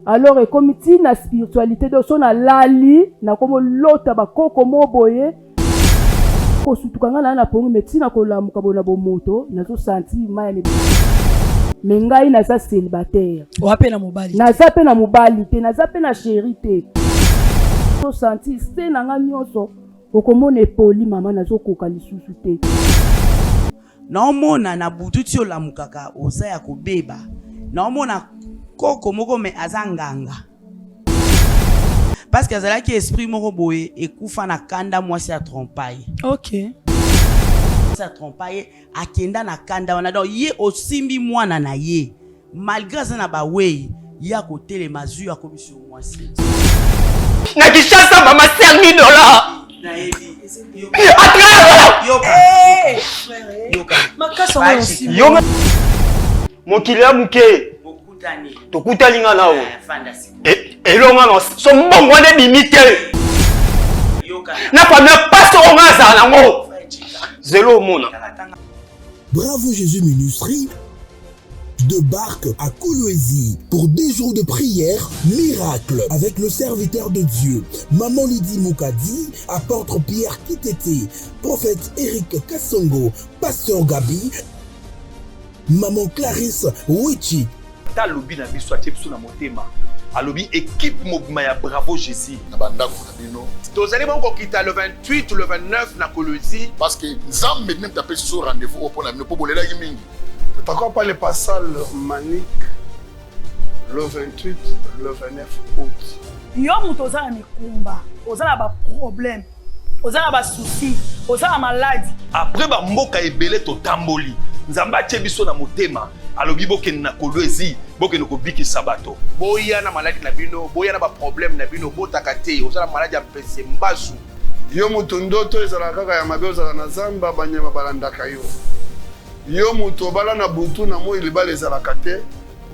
Alors et comme ti na spiritualité de son lali na comme lota ba koko moboye ko sutukanga na pongi metina ko la mukabona bo moto na zo senti mai mais ngai na za célibataire wape na mobali na za pe na mobali te na za pe na chéri te so senti se na nga nyonso okomona epoli mama na zo koka lisusu te naomona na butu ti olamukaka oza ya kobeba naomona koko moko me azanganga parce que azalaki esprit moko boye ekufa na kanda mwasi ya trompaille. OK. Sa trompaille akenda na kanda wana donc ye osimbi mwana na ye malgré ça na ba wei ya kotele mazu ya komisio mwasi. Na kishasa mama $5,000. Na ebi. Yoka. Makasa wa osimbi. Yoka. Mokilia muke. Tokutani nga nawo. Elonga no so mbongo ne bimite. Na famille passe au ngaza nango. Zéro mona. Bravo Jésus Ministry débarque à Kolwezi pour 2 jours de prière miracle avec le serviteur de Dieu Maman Lydie Moukadi, apôtre Pierre Kitete, prophète Eric Kassongo, pasteur Gabi, Maman Clarisse Wichi. Ta lobby na biso atie biso na motema. Alobi équipe mouvement ya Bravo Jésus na bandako na bino. Tozali bongo kita le 28 ou le 29 na Kolwezi Parce que Nzambe même tapé sur rendez-vous au pona ne po bolela mingi. Pourquoi pas les passages manique le 28, le 29 août. Yo muto ozala mikumba, ozala ba problème, ozala ba souci, ozala malade. Après ba mboka ebele to tamboli. Nzamba atie biso na motema. Alobi bokeni na Kolwezi, bokeni ko biki sabato. Boya na maladi na bino, boya na ba problème na bino, botaka te, ozala maladi ya pese mbazu. Yo muto ndoto ezala kaka ya mabe ozala na zamba banyama balandaka yo. Yo muto bala na butu na moi libala ezalaka te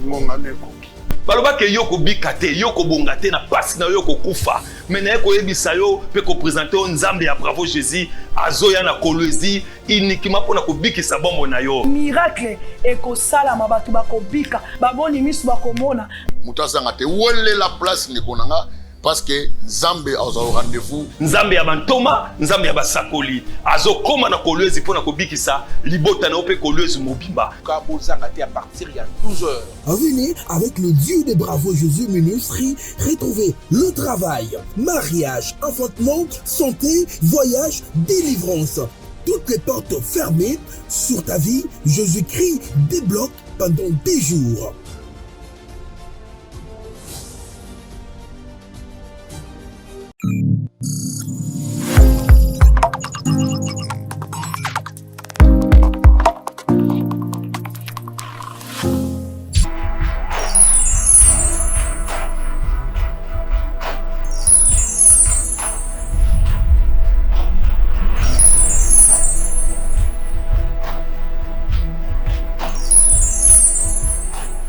ngonga nekoki. Baloba ke yo ko bika te, yo ko bonga te na pasi na yo ko kufa. Mais na ko yebisa yo pe ko présenter on Nzambe ya Bravo Jésus azoya na Kolwezi uniquement pour na ko bikisa bombo na yo. Miracle ekosala mabatu bakobika, baboni misu bakomona. Muto azanga te wole la place ni konanga parce que Nzambe a au rendez-vous. Nzambe ya bantoma, Nzambe ya basakoli. Azo koma na Kolwezi pour na ko bikisa libota na ope Kolwezi mobimba. Ka bozanga te à partir ya 12h. Venez avec le Dieu de Bravo Jésus Ministry retrouver le travail, mariage, enfantement, santé, voyage, délivrance. Toutes les portes fermées sur ta vie, Jésus-Christ débloque pendant 10 jours.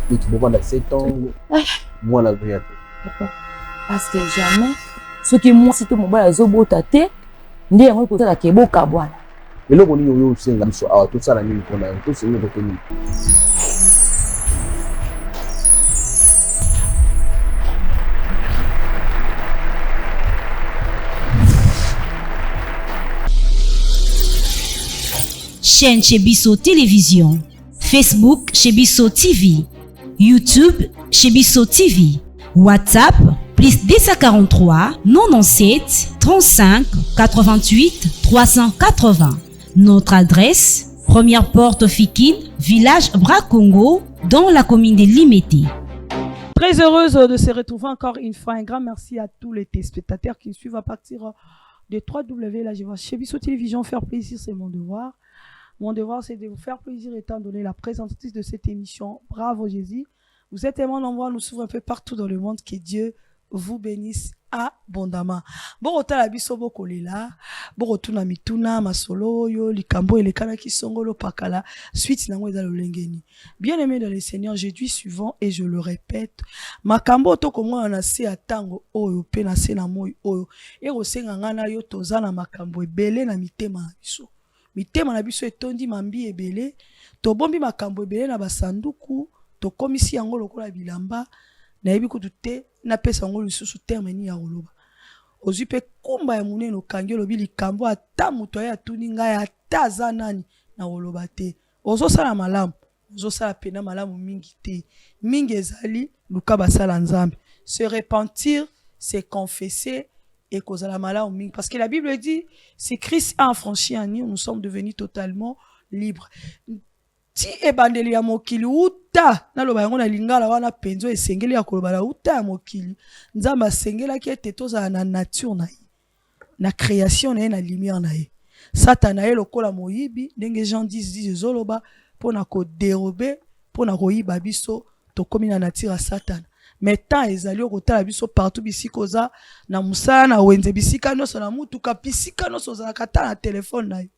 Tu peux 7 ans, moi la vie. Parce que jamais, ce qui moi si tout mon bas zobo tate, ndi yango ko tala ke boka bwana. Eloko ni yo senga biso awa tout ça la nini kona tout c'est ko teni. Chaîne chez Bisso Télévision, Facebook chez Bisso TV, YouTube chez Bisso TV, WhatsApp plus 243 97 35 88 380. Notre adresse, première porte Fikine, village Bracongo, dans la commune de Limete. Très heureuse de se retrouver encore une fois. Un grand merci à tous les téléspectateurs qui nous suivent à partir de 3W. Là, je vois chez Bisso Télévision, faire plaisir, c'est mon devoir. Mon devoir, c'est de vous faire plaisir étant donné la présentatrice de cette émission. Bravo Jésus. Vous êtes tellement nombreux à nous suivre un peu partout dans le monde. Que Dieu vous bénisse abondamment. Bon, autant la biso boko lela. Bon, autant na mituna, masolo, yo, likambo, et les kana qui sont golo pakala. Suite, nango eza lolengeni. Bien aimé dans le Seigneur, jeudi suivant, et je le répète, makambo to komo anase atango oyo, penase na moi oyo. Et osenga ngana yo tozana makambo ebele na mitema na biso. Mitema na biso etondi mambi ebele. To bombi makambo ebele na basanduku. To komisi yango lokola bilamba. nayebi kutu te napesa ngo lisusu terme ni ya koloba ozwi mpe kumba ya monene okangi olobi likambo ata moto aye atuni ngai ata aza nani na koloba te ozosala malamu ozosala pena malamu mingi te mingi ezali luka basala nzambe se repentir c'est confesser et kozala malamu mingi parce que la Bible dit si Christ a affranchi en nous sommes devenus totalement libres ti ebandeli ya mokili uta naloba yango na lingala wana penzo esengeli ya koloba la uta ya mokili nzamba asengelaki ete tozala na nature na ye na création na ye na lumière na ye satana ye lokola moyibi ndenge Jean 10 ezoloba mpona koderobe mpona koyiba biso tokomi na nature ya satana mais temps ezali okotala biso partout bisika oza na mosala na wenze bisika nyonso na mutuka bisika nyonso ozalaka ata na telefone na yo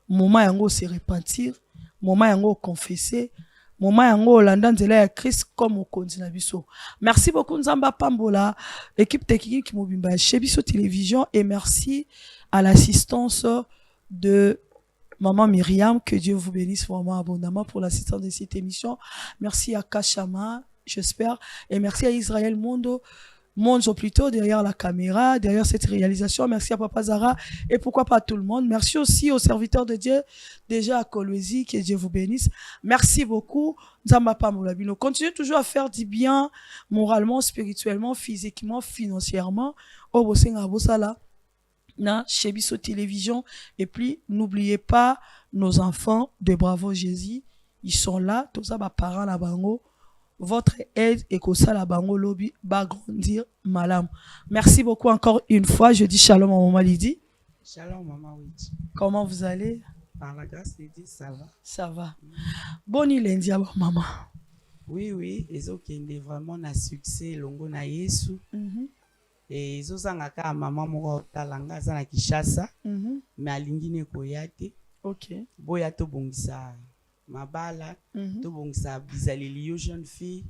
moment yango se repentir moment yango confesser moment yango olanda nzela ya Christ comme okonzi na biso. Merci beaucoup Nzamba Pambola, équipe technique mobimba chez Biso Télévision et merci à l'assistance de Maman Myriam, que Dieu vous bénisse vraiment abondamment pour l'assistance de cette émission. Merci à Kachama, j'espère, et merci à Israël Monzo plutôt derrière la caméra, derrière cette réalisation. Merci à Papa Zara et pourquoi pas à tout le monde. Merci aussi aux serviteurs de Dieu, déjà à Kolwezi, que Dieu vous bénisse. Merci beaucoup. Nzamba Pamolabino. Continuez toujours à faire du bien moralement, spirituellement, physiquement, financièrement. Au Bosenga Bosala, na chez Biso Télévision. Et puis, n'oubliez pas nos enfants de Bravo Jésus. Ils sont là. Tous ça, parents là, bango. Votre aide et que ça la bango lobby va grandir malam. Merci beaucoup encore une fois. Je dis shalom à maman Lydie. Shalom maman Witch. Comment vous allez? Par la grâce de Dieu, ça va. Ça va. Boni lundi à maman. Oui, ils ont vraiment un succès longo na Yesu. Et ils ont sangaka maman moko talanga za na Kishasa. Mais alingi ne koyate. OK. Boya to bongisa. Mabala, to bongisa bizaleli yo jeune fille.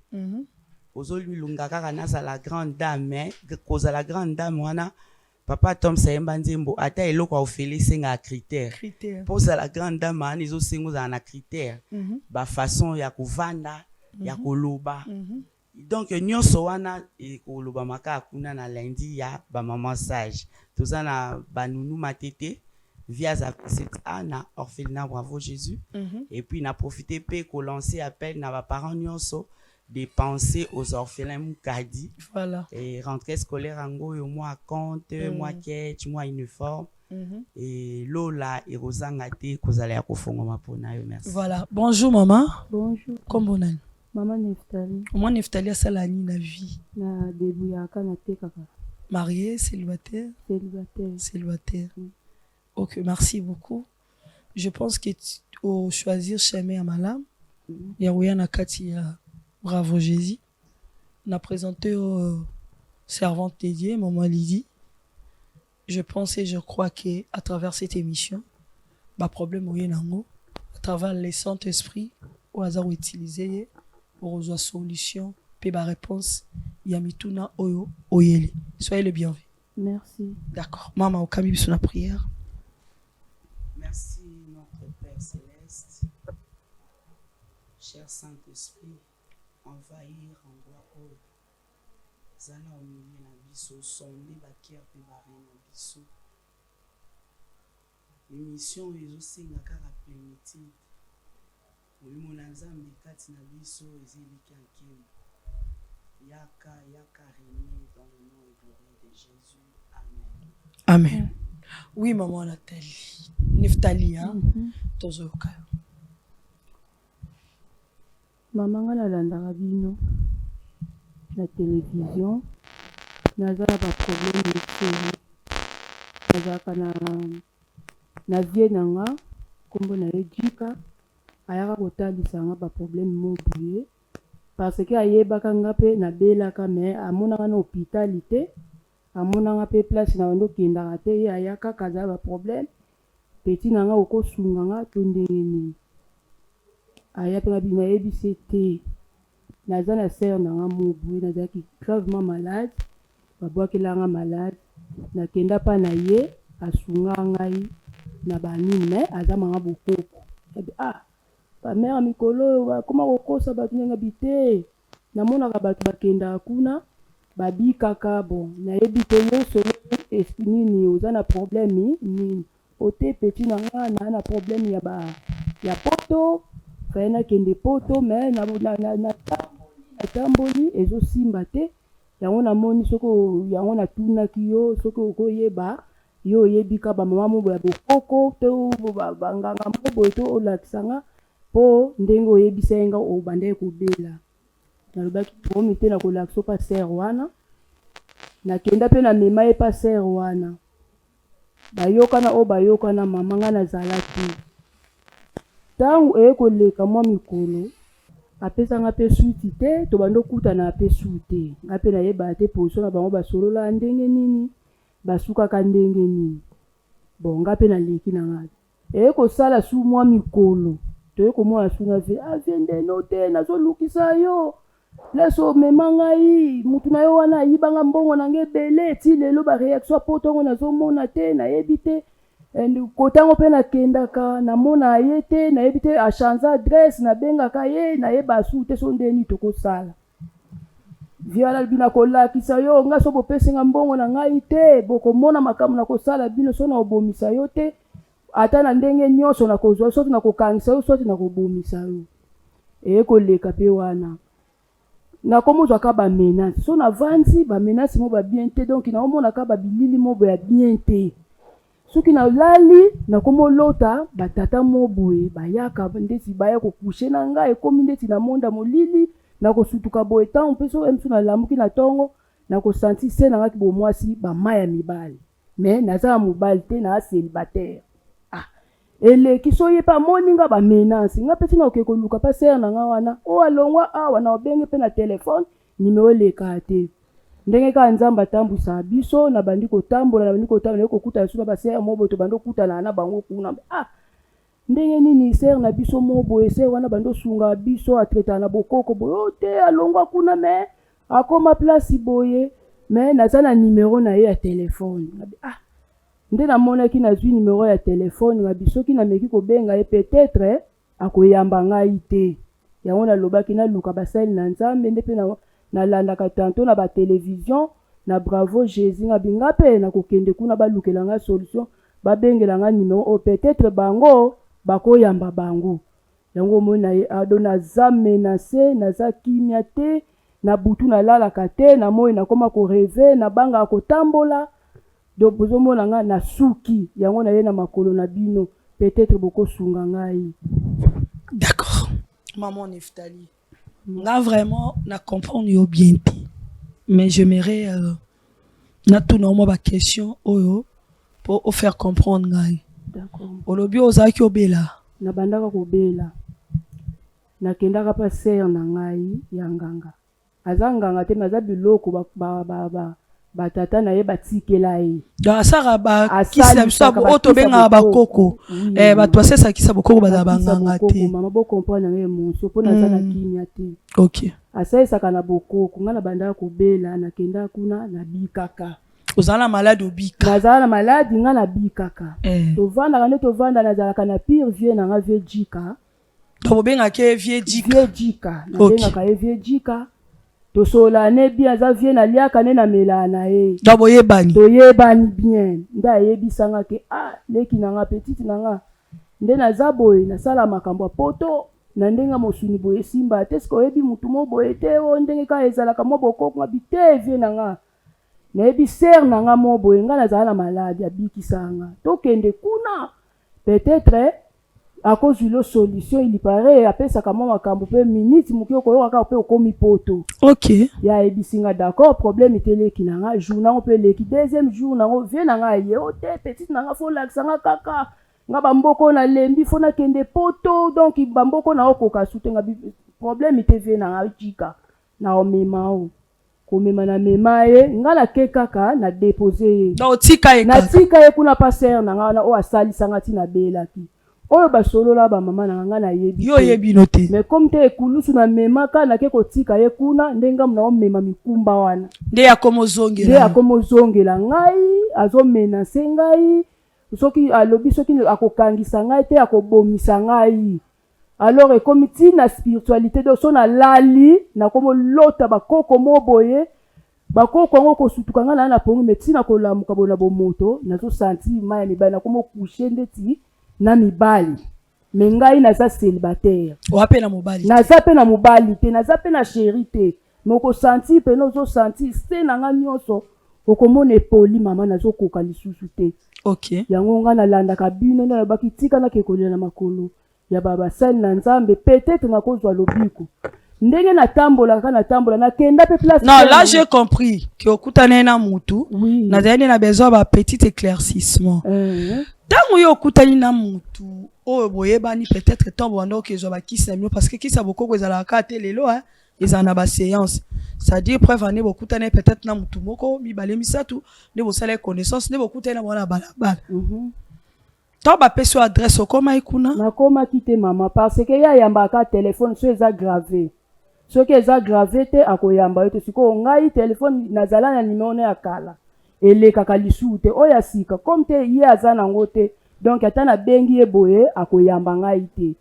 Ozoli lunga kaka na la grande dame, koza la grande dame wana papa Tom Sayemba Nzembo ata eloko ofele senga critère. Pour la grande dame wana izo sengo za na critère. Ba façon ya kovanda, ya koloba. Donc nyonso wana e koloba maka kuna na lundi ya ba maman sage. Toza na banunu matete. Via cette Anna, orphelinat Bravo Jésus. Et puis, n'a profité pour lancer appel à parents nyonso de penser aux orphelins Moukadi. Voilà. Et rentrée scolaire en go, moi compte, moi quête, moi uniforme. Et Lola et Rosangate, que vous allez à merci. Voilà. Bonjour maman. Bonjour. Comment on est? Maman Neftali. Maman Neftali a salani na vie. Na débouillaka na te kaka. Marié, célibataire? Célibataire. Ok, merci beaucoup. Je pense que au choisir chemin à Malam, Yaouya Nakati Bravo Jésus, n'a présenté aux servantes dédiées, Maman Lydie. Je pense et je crois que à travers cette émission, bah problème au Yenango, à travers les Saint-Esprit, au hasard utilisé pour rejoindre solution, puis ma réponse, Yamituna Oyo Oyeli. Soyez le bienvenu. Merci. D'accord. Maman, au Kamibi sur la prière. Merci notre Père Céleste, cher Saint-Esprit, envahir en gloire au Zana au milieu na biso, sonner bakier pe baré na biso. L'émission ezosenga kaka plénitude. Molimo na Nzambe kati na biso eziliki ankemi. Yaka régner dans le nom et gloire de Jésus. Amen. Amen. Oui, maman Nathalie. Neftali, hein? Tozoka. Maman nga nalandaka bino na télévision. Nazala ba problème ekeli. Nazalaka na vie nanga kombo na Ejika. Ayaka kotalisa nga ba problème mobuye. Parce que ayebaka nga pe nabelaka mais amonaka na hôpitalité. Amonanga pe place na wendo kindaka te ye ayaka kaza ba problème petit nanga okosunga nga to ndenge nini aya pe bina yebisi te naza na sœur nanga mobuye nazalaki gravement malade babwakelanga malade nakenda pa na ye asunga ngai na banini mais aza manga bokoko ba mère mikolo bakoma kokosa bato nyanga bite namonaka bato bakenda kuna babikaka bon nayebi te yo solo esprit nini oza na problème nini ote petit na nga na problème ya poto faye nakende poto me natamboli ezosimba te yango namoni soki yango natunaki yo soki okoyeba yo oyebika bamama mobo ya bokoko to banganga mobo to olakisanga mpo ndenge oyebisa yenga obanda ekobela nalobaki pomi te na kolakisa pa ser wana nakenda mpe na mema ye pa ser wana bayokana oyo bayokana mama nga nazala te ntango ekoleka mwa mikolo apesanga mpe suti te tobanda okutana mpe su te nga mpe nayebaka te position na bango basolola ndenge nini basukaka ndenge nini bon nga mpe naleki na nga ekosala su mwa mikolo toyekomona su na ve avendeno te nazolukisa yo leso omema ngai mutu na yo wana ayibanga mbongo na nga ebele ti lelo bareaction po ntongo nazomona te nayebi te kotango mpe nakendaka namona ye te nayebi te achange adresse nabengaka ye nayeba su te so ndeni tokosala viala bina kolakisa yo nga so bopesinga mbongo na ngai te bokomona makambo nakosala bino so na obomisa yo te ata na ndenge nyonso nakozwa soti nakokangisa yo soti nakobomisa yo ekoleka mpe wana nakomozwaka bamenase so navandi bamenase mo babien te donk naomonaka babilili mobo ya bien te soki nalali nakomolota batata mo boye bayaka ndeti baya kokushe na ngai ekomi ndeti na monda molili nakosutuka boye ntango mpe so emso nalamuki na ntongo nakosanti se na ngaki bomwasi bama ya mibali me naza na mobali te na célibataire eleki so ye pa moni nga bamenansi nga peti na oke koluka pa ser na nga wana o alongwa awa na obenge mpe na telefone nimero eleka te ndenge kaka nzambe atambwisa biso na bandi kotambola ekokutana so na baser moboye to bandi okutana na bango kuna ndenge nini ser na biso moboye ser wana bandi osunga biso atretana na bokoko boye o te alongwa kuna me akoma place boye me naza na nimero na ye ya telefone nde namonaki nazwi nimero ya telefone na bisoki nameki kobenga ye peut-être akoyamba ngai te yango nalobaki naluka basali na nzambe nde mpe nalandaka tanto na batelevizio na bravo jésus nga binga mpe nakokende kuna balukela nga solution babengela nga nimero o peut-être bango bakoyamba bango yango omoi na ye ado naza menase naza kimia te na butu nalalaka te na moi nakoma koreve nabangaka kotambola donc bozomona nga na suki yango na ye na makolo na bino peut-être bokosunga ngai. D'accord maman Neftali nga vraiment na comprendre yo bien te mais j'aimerais na tuna mo ba question oyo pour faire comprendre ngai. D'accord olobi ozaki obela na bandaka kobela nakendaka pa ser na ngai ya nganga aza nganga te maza biloko batata na ye batikela ye donc asaka bakisa biso otobenga bakoko bato basesakisa bokoko baza banganga te mama bokomprendre na ye monso mpo naza na kimia te ok asalisaka na bokoko nga na bandaka kobela nakendaka kuna nabikaka ozala na malade obika nazala na maladi nga nabikaka tovandaka nde tovanda nazalaka na pire vie na nga vie jika tobengaka ye vie jika nabengaka ye vie jika tosola ne bien aza vie naliaka ne na mela na ye toyebani bien nde ayebisanga ke leki na nga petite na nga nde naza boye nasala makambo ya poto na ndenge mosuni boye esimba te soki oyebi mutu mo boye te o ndenge kaka ezalaka mo bokoko nga bite vie na nga nayebi ser na nga mo boye nga nazala na maladi abikisanga tokende kuna peut-être akozwi lo solution il paraît apesaka mwa makambo mpe minute moki okoyoka kaka mpe okomi poto ok ya ebisinga d'accord problème eteleki na nga jour nango mpe eleki deuxième jour nango vie na nga ye o te petite na nga fo lakisa nga kaka nga bamboko nalembi fo nakende poto donc bamboko na okoka su te nga problème ete vie na nga jika na omema o komema na mema ye nga nake kaka na depose ye natika ye kuna paser na nga wana oyo asalisanga ti nabelaki oyo basolola bamama na nga nayebi yo yebi no te mais comme te ekulusu na mema ka nake kotika ye kuna ndenga muna omema mikumba wana nde akomozongela ngai azomenase ngai soki alobi soki akokangisa ngai te akobomisa ngai alors ekomi na spiritualité de so na lali na komo lota bakoko moboye bakoko ngo kosutuka ngana na pongi metina kolamuka bona bomoto nazo senti maya mibali na komo coucher ndeti na mibali me ngai naza célibataire wape na mobali naza pe na mobali te naza pe na chéri te moko senti pe nozo senti se na nga nyonso okomona poli mama nazo koka lisusu te okay yango nga na landa kabine na bakitika na kekolela na makolo ya baba sel na nzambe peut-être na kozwa lobiko ndenge na tambola na kenda pe place non là j'ai compris que okutana na mutu oui. na zani na besoin ba petit éclaircissement tango yo okutani na mutu oyo boyebani peut-être tambo ndo kezo ba kisa mio parce que kisa bokoko ezala ka te lelo hein ezana ba séance c'est-à-dire preuve ane bokutana peut-être na mutu moko mibale misatu ne bosala connaissance ne bokutana bona balabala to ba peso adresse okoma ikuna na koma kite mama parce que ya yamba ka téléphone so eza gravé ce qui est gravé te akoyamba yote siko ngai téléphone nazala na numéro na kala ele kaka lisute oya sika comme te ye azana ngote donc atana bengi eboye akoyamba ngai te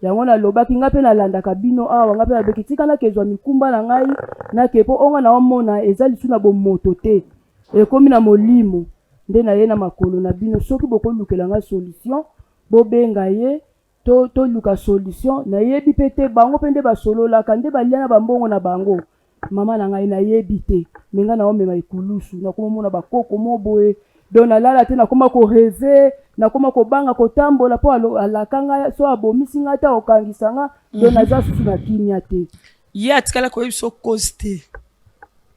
yango na lobaki ngape na landa kabino awa ngape na bekitika na kezwa mikumba na ngai na kepo onga na omona eza lisu na bomoto te ekomi na molimo nde na ye na makolo na bino soki bokolukela nga solution bobenga ye to luka solution na yebi pete bango pende basolola kande balia na bambongo na bango mama na ngai na yebi te menga na omema ikulusu na komona bakoko moboye don na lala te na koma ko rêver na koma ko banga ko tambola po alakanga so abomisi ngata okangisa nga don naza susu na kimia te ye atikala ko yebiso coste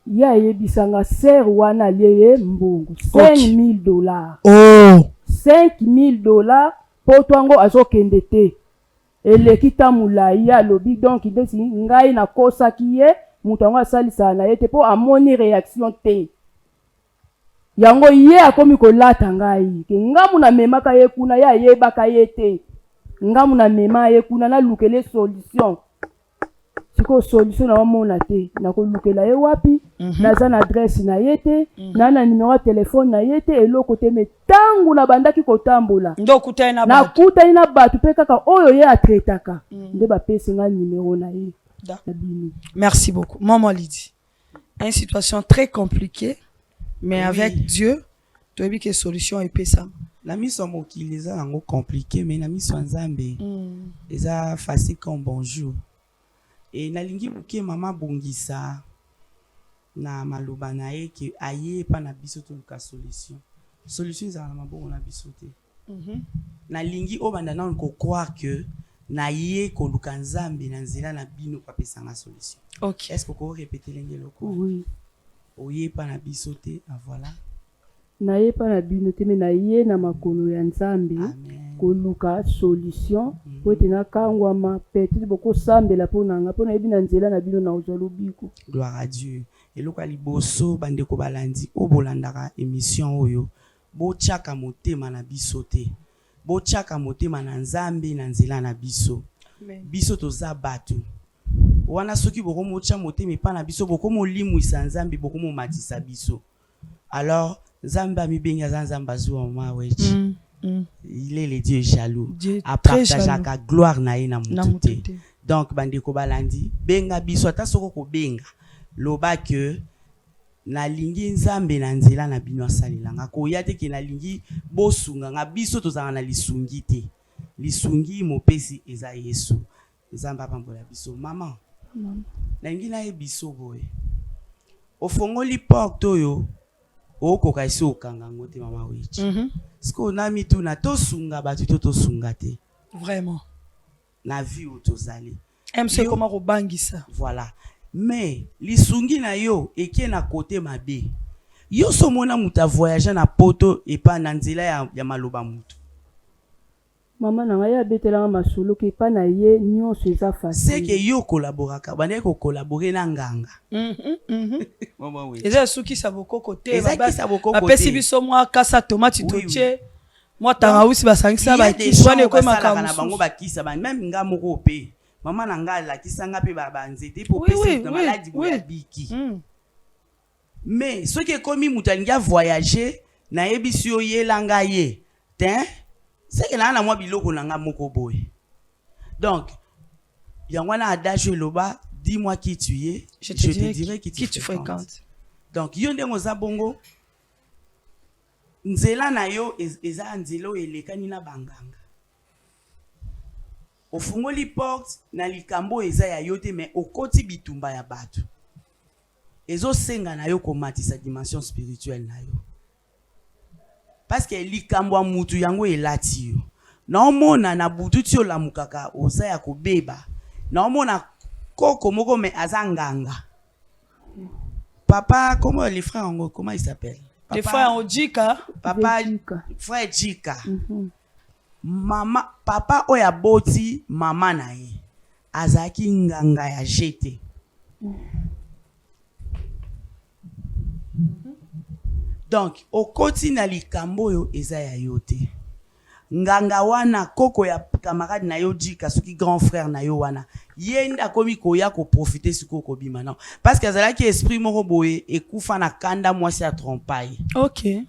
ya yebisanga ser wana liye mbongo $5,000 oh $5,000 po twango azokende te eleki tamulai alobi donc ndesi ngai na kosaki ye mutu yango asalisa na ye te po amoni réaction te yango ye akomi kolata ngai ke ngamu na memaka ye kuna ya yebaka ye te ngamu na mema ye kuna na lukele solution siko solution na omona te na kolukela ye wapi naza na adresse na ye te na numéro ya telefone na ye te eloko te me tangu na bandaki kotambola ndo kutana na batu na kutana na batu pe kaka oyo ye atretaka nde bapesi nga numéro na ye. Merci beaucoup maman Lydie. Une situation très compliquée mais oui. Avec Dieu tu as vu que solution est ça. La mission mokili eza yango compliqué mais la mission nzambe eza facile comme bonjour. Et nalingi buke mama bongisa na maloba na ye ke aye pa na biso to luka solution za na mabongo na biso te nalingi obanda na ko croire que na ye ko luka nzambe na nzela na bino pa pesa nga solution. OK. Est-ce que ko répéter lengelo ko? Oui. Oye pa na biso te voilà. Na ye pa na bino te me na ye na makolo ya nzambe koluka solution po tena kangwama peut-être boko sambela pona nga pona yebi na nzela na bino na ozolobiko. Gloire à Dieu. Eloko liboso bandeko balandi obolandaka émission oyo bochaka motema na biso te bochaka motema na nzambe na nzela na biso biso toza batu wana soki boko mocha motema pa na biso boko molimwisa nzambe boko momatisa biso alors nzambe amibenga nzambe azwa ma wechi il est le Dieu jaloux à partager la gloire na ye na mutu te donc bandeko balandi benga biso ata soko ko benga loba que na lingi nzambe na nzela na bino asalelanga ko ya te ke na lingi bosunga nga biso tozanga na lisungi te lisungi mopesi eza Yesu nzambe apambola biso mama na lingi na ye biso boye ofongoli porte oyo okoka isi okanga ngo te mama wechi siko na mitu na tosunga batu tosunga te vraiment na vie utozali MC comment robangisa voilà mais lisungi na yo eke na côté mabe yo somona muta voyager na poto et pas na nzela ya maloba mutu mama na ngai abetela masolo ke pa na ye nyonso eza facile c'est que yo collaboraka bande ko collaborer na nganga mama we eza suki saboko côté bapesi biso mwa kasa tomate totie mwa tangawusi basangisa ba kiswane ko makanga na bango bakisa ba même nga moko pe mama na nga la kisanga pe ba nzete po pesi na maladie ya biki mais ce qui est comme mutangi a voyager na yebisi yo yelanga ye tin c'est que na mwa biloko na nga moko boye donc Yangwana adage loba, dis-moi qui tu es, je te dirai qui tu fréquentes. Donc yonde ngoza bongo nzela na yo eza nzelo elekani na banganga. Ofungoli porte na likambo eza ya yote mais okoti bitumba ya bato. Ezo senga na yo komatisa dimension spirituelle na yo. Parce que likambo mutu yango elati yo. Na omona na butu ti olamukaka oza ya kobeba. Na omona koko moko me azanganga. Papa, comment les frères en comment ils s'appellent? Les frères en Djika. Papa, frère Djika. Maman, papa oya boti mama na ye. Azaki nganga ya jete. Donc, au koti na likambo yo eza ya yote. Nganga wana koko ya camarade na yo Djika soki grand frère na yo wana. Yenda komi koya ko profiter suko ko bima non. Parce que azalaki esprit moko boye ekufa na kanda mwasi a trompaille. OK.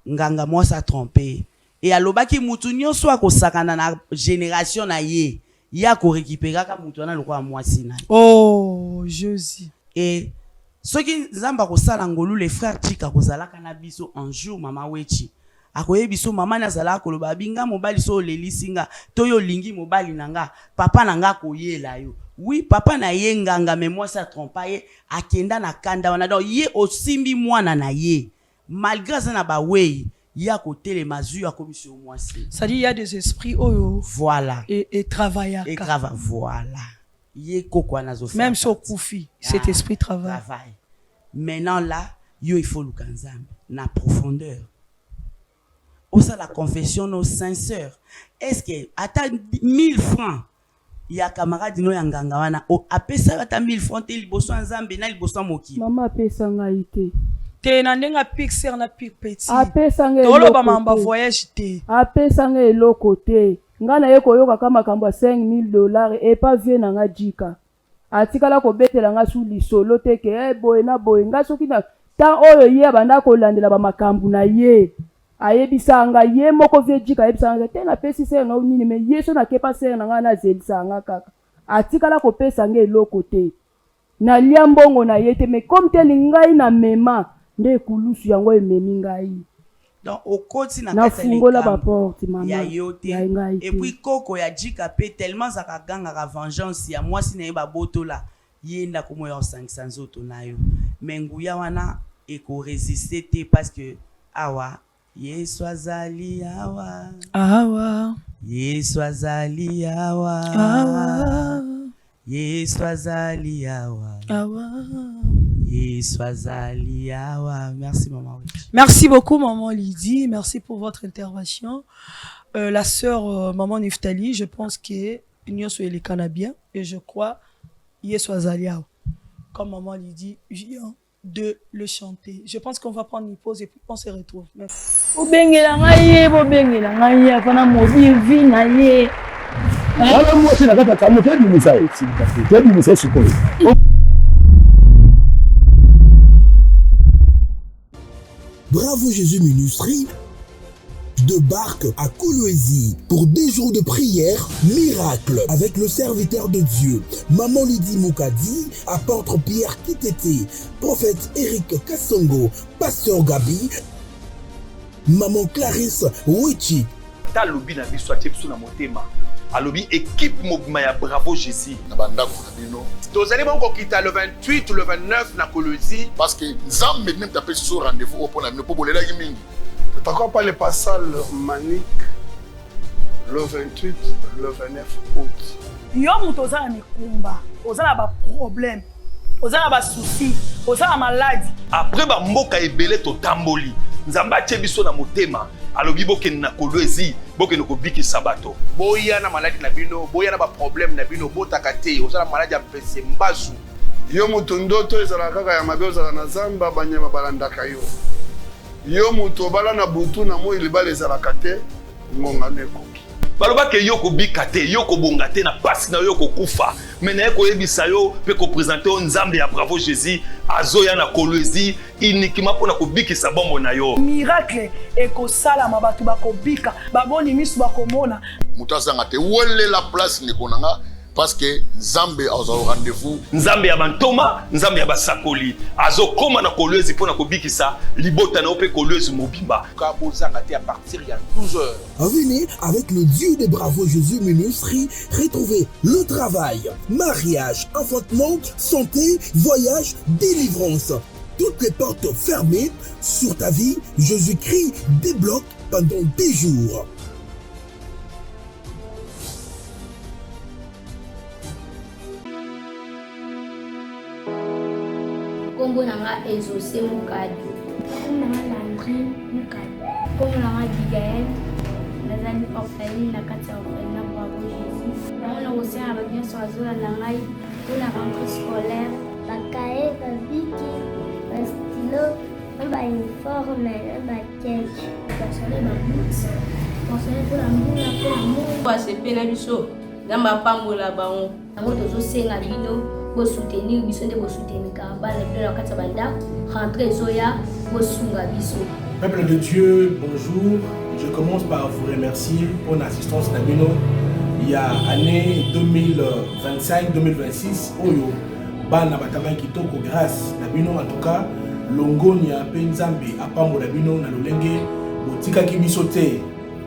Nganga mwasi a trompé. Et alobaki mutu nyonso akosakana na génération na ye. Ya ko récupérer ka mutu na lokwa mwasi na. Oh, Jésus. Et soki nzamba ko sala ngolu les frères Djika ko zalaka na biso un jour mama wechi. Akoye biso mama nazala koloba binga mobali so lelisinga toyo lingi mobali nanga papa nanga koyela yo. Oui, papa na ye nganga mais moi ça trompe ye akenda na kanda wana donc ye osimbi mwana na ye malgré ça na ba wey ya côté les mazu ya commission moi c'est. Ça dit il y a des esprits oh voilà et travailleur. Et grave voilà. Ye kokwa nazo faire. Même sur Koufi, cet esprit travaille. Maintenant là, yo il faut lukanzambe na profondeur. Osa la confession nos sincères. Est-ce que ata 1000 francs ya camarade no yanganga wana o apesa ata 1000 francs te liboso nzambe na liboso moki. Mama apesa ngai te. Te na ndenga pixer na pic petit. Apesa ngai. Tolo ba mamba voyage te. Apesa ngai eloko te. Ngana ye koyoka kama kamba $5000 et pas vie na nga Djika. Atikala ko betela nga su lisolo te ke boye na boye nga soki na ta oyo ye banda ko landela ba makambu na ye. Ayebisanga ye moko vie Djika ayebisanga te na pesi se nga nini me yeso na kepa se na nga na zelisanga kaka. Atikala ko pesa ngai eloko te. Na lia mbongo na ye te me comme te lingai na mema nde kulusu yango ememi ngai. Donc au koti na kata ya yote et puis koko ya Djika pe tellement zaka ganga ka vengeance ya mwasi na yeba botola yenda komo ya 500 auto na yo menguya wana eko résister te parce que awa Yesu azali awa awa Yesu azali awa awa Yesu azali awa awa. Merci maman. Merci beaucoup maman Lydie, merci pour votre intervention. La sœur maman Neftali, je pense que nous sommes les Canadiens et je crois Yesu Azaliao. Comme maman Lydie vient de le chanter. Je pense qu'on va prendre une pause et puis on se retrouve. Merci. Bravo Jésus Ministry débarque à Kolwezi pour 2 jours de prière miracle avec le serviteur de Dieu, Maman Lydie Moukadi, apôtre Pierre Kitete, prophète Eric Kassongo, pasteur Gabi, Maman Clarisse Wichi. Talobi na biso atie biso na motema. Alobi équipe mobima ya Bravo Jésus. Na banda ko bino. Tozali bongo kita le 28 ou le 29 na Kolwezi parce que Nzambe nem tapé sur rendez-vous au pona ne po bolela mingi. Pourquoi pas les passages Manique le 28, le 29 août. Yo muto ozala mikumba, ozala ba problème, ozala ba souci, ozala maladie. Après ba mboka ebele to tamboli. Nzamba tie biso na motema. Alobi bokeni na Kolwezi, bokeni ko biki sabato. Boya na maladie na bino, boya na ba problème na bino, botaka te, ozala maladie apese mbazu. Yo muto ndoto ezala kaka ya mabe ozala na zamba banyama balandaka yo. Yo muto bala na butu na moi libala ezalaka te ngonga nekoki. Baloba ke yo ko bika te, yo ko bonga te na pasi na yo ko kufa. Mais na ko yebisa yo pe ko présenter on Nzambe ya Bravo Jésus azoya na Kolwezi uniquement pour na ko bikisa bombo na yo. Miracle e ko sala mabatu ba ko bika, baboni misu ba ko mona. Mutu azanga te wole la place ni konanga parce que Nzambe a au rendez-vous. Nzambe ya bantoma, Nzambe ya basakoli. Azo koma na kolwezi pona kobikisa libota na ope kolwezi mobimba. Kabozanga te à partir il y a 12 heures. Venez avec le Dieu de Bravo Jésus Ministry retrouver le travail, mariage, enfantement, santé, voyage, délivrance. Toutes les portes fermées sur ta vie, Jésus-Christ débloque pendant 10 jours. Kombo nanga Ezose Mukadi. Kombo nanga Landry Mukadi. Kombo nanga Abigail. Nazali orpheline na kati ya orpheline na Bravo Jésus. Naona kosala ba bien sur azola na ngai pour la rentrée scolaire. Bakaye, babiki, bastilo, ba uniforme, ba cake. Basale ba boots. Basale pour la moula, pour l'amour. Basepela biso. Namba pambola bango. Nango tozosenga bino. Pour soutenir biso de soutenir caravane et puis la kata banda rentrer zoya pour sunga biso. Peuple de Dieu, bonjour. Je commence par vous remercier pour l'assistance d'Amino. Il y a année 2025-2026, Oyo, Bana Batama Kitoko, grâce d'Amino en tout cas, Longonia, Penzambe, Apambo d'Amino, Nalolenge, Botika Kibisote,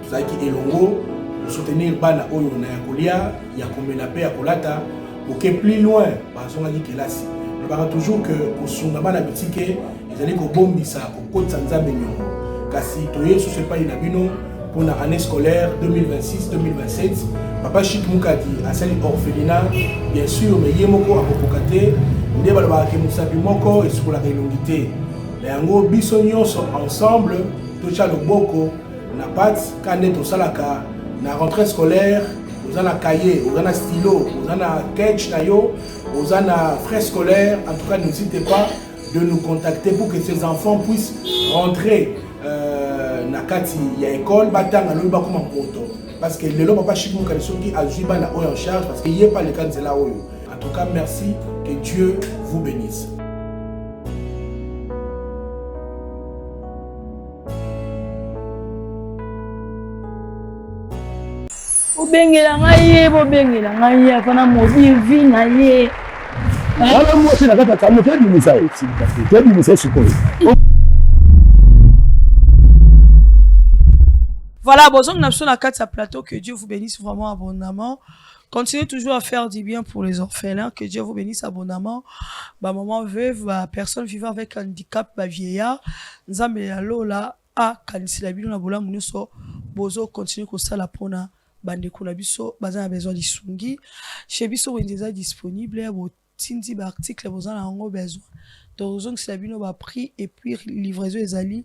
Zaki Elongo, pour soutenir Bana Oyo, Nayakolia, Yakomenape, Yakolata. Ok, plus loin, on a dit que là, on parle toujours que au Sungama la boutique, ils allaient au Bombissa, au Côte Sanzambe Nyongo. Kasi toye sous ce pas inabino pour l'année scolaire 2026-2027. Papa Chik Mukadi a sali orphelinat, bien sûr, mais Yemoko a Popokate, Nde Balaba Kemusabi Moko et sur la relongité. Les Ango Bissonions sont ensemble, Tocha le Boko, na Pat, Kane Tosalaka, na rentrée scolaire. Vous avez un cahier, vous avez un stylo, vous avez un sketch, vous avez un frais scolaire. En tout cas, n'hésitez pas de nous contacter pour que ces enfants puissent rentrer dans l'école. Parce que le papa Chik Mukadi a joué en charge parce qu'il n'y a pas le cas de là. En tout cas, merci, que Dieu vous bénisse. Bengela ngai bo bengela ngai afana mobi vi na ye wala mwasi na kata tamu tedi musai tedi musai sukoi. Voilà, bonjour, nous sommes à 4 plateau. Que Dieu vous bénisse vraiment abondamment. Continuez toujours à faire du bien pour les orphelins. Que Dieu vous bénisse abondamment. Bah, maman veuve, bah, personne vivant avec un handicap, bah, vieillard. Nous avons là, à Kanisila Bilo na bola munuso. Bozo continue comme ça la pona. Bande kuna biso bazana besoin d'isungi chez biso wendeza disponible bo tindi ba article bazana ngo besoin donc donc c'est la bino ba prix et puis livraison ezali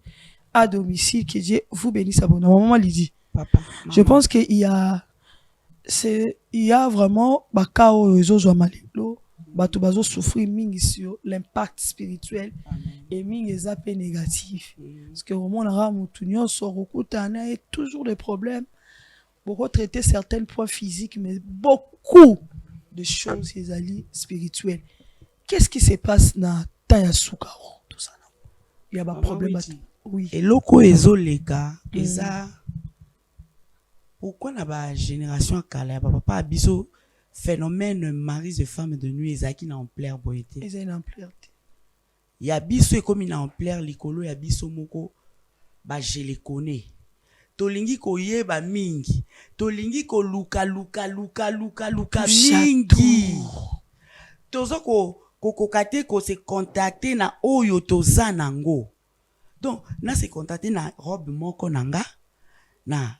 à domicile. Que Dieu vous bénisse abondamment. Maman Lydie, papa, je pense que il y a vraiment ba kao ezozo malelo bato bazo souffrir mingi sur l'impact spirituel et mingi zappé négatif parce que vraiment la ramutunyo so rokutana et toujours des problèmes. Beaucoup traiter certains points physiques, mais beaucoup de choses spirituelles. Qu'est-ce qui se passe dans Tayasukaro? Tout ça, il y a pas de problème. Oui. Et loko ezo lega, eza. Pourquoi la génération kala papa abiso phénomène mari de femme de nuit ezaki na ampleur boyete. Eza na ampleur. Ya biso comme na ampleur likolo ya biso moko ba je les connais. Tolingi koyeba mingi, tolingi ko luka mingi. Tozo ko kokate ko se contacter na oyo toza nango. Donc na se contacter na robe moko nanga, na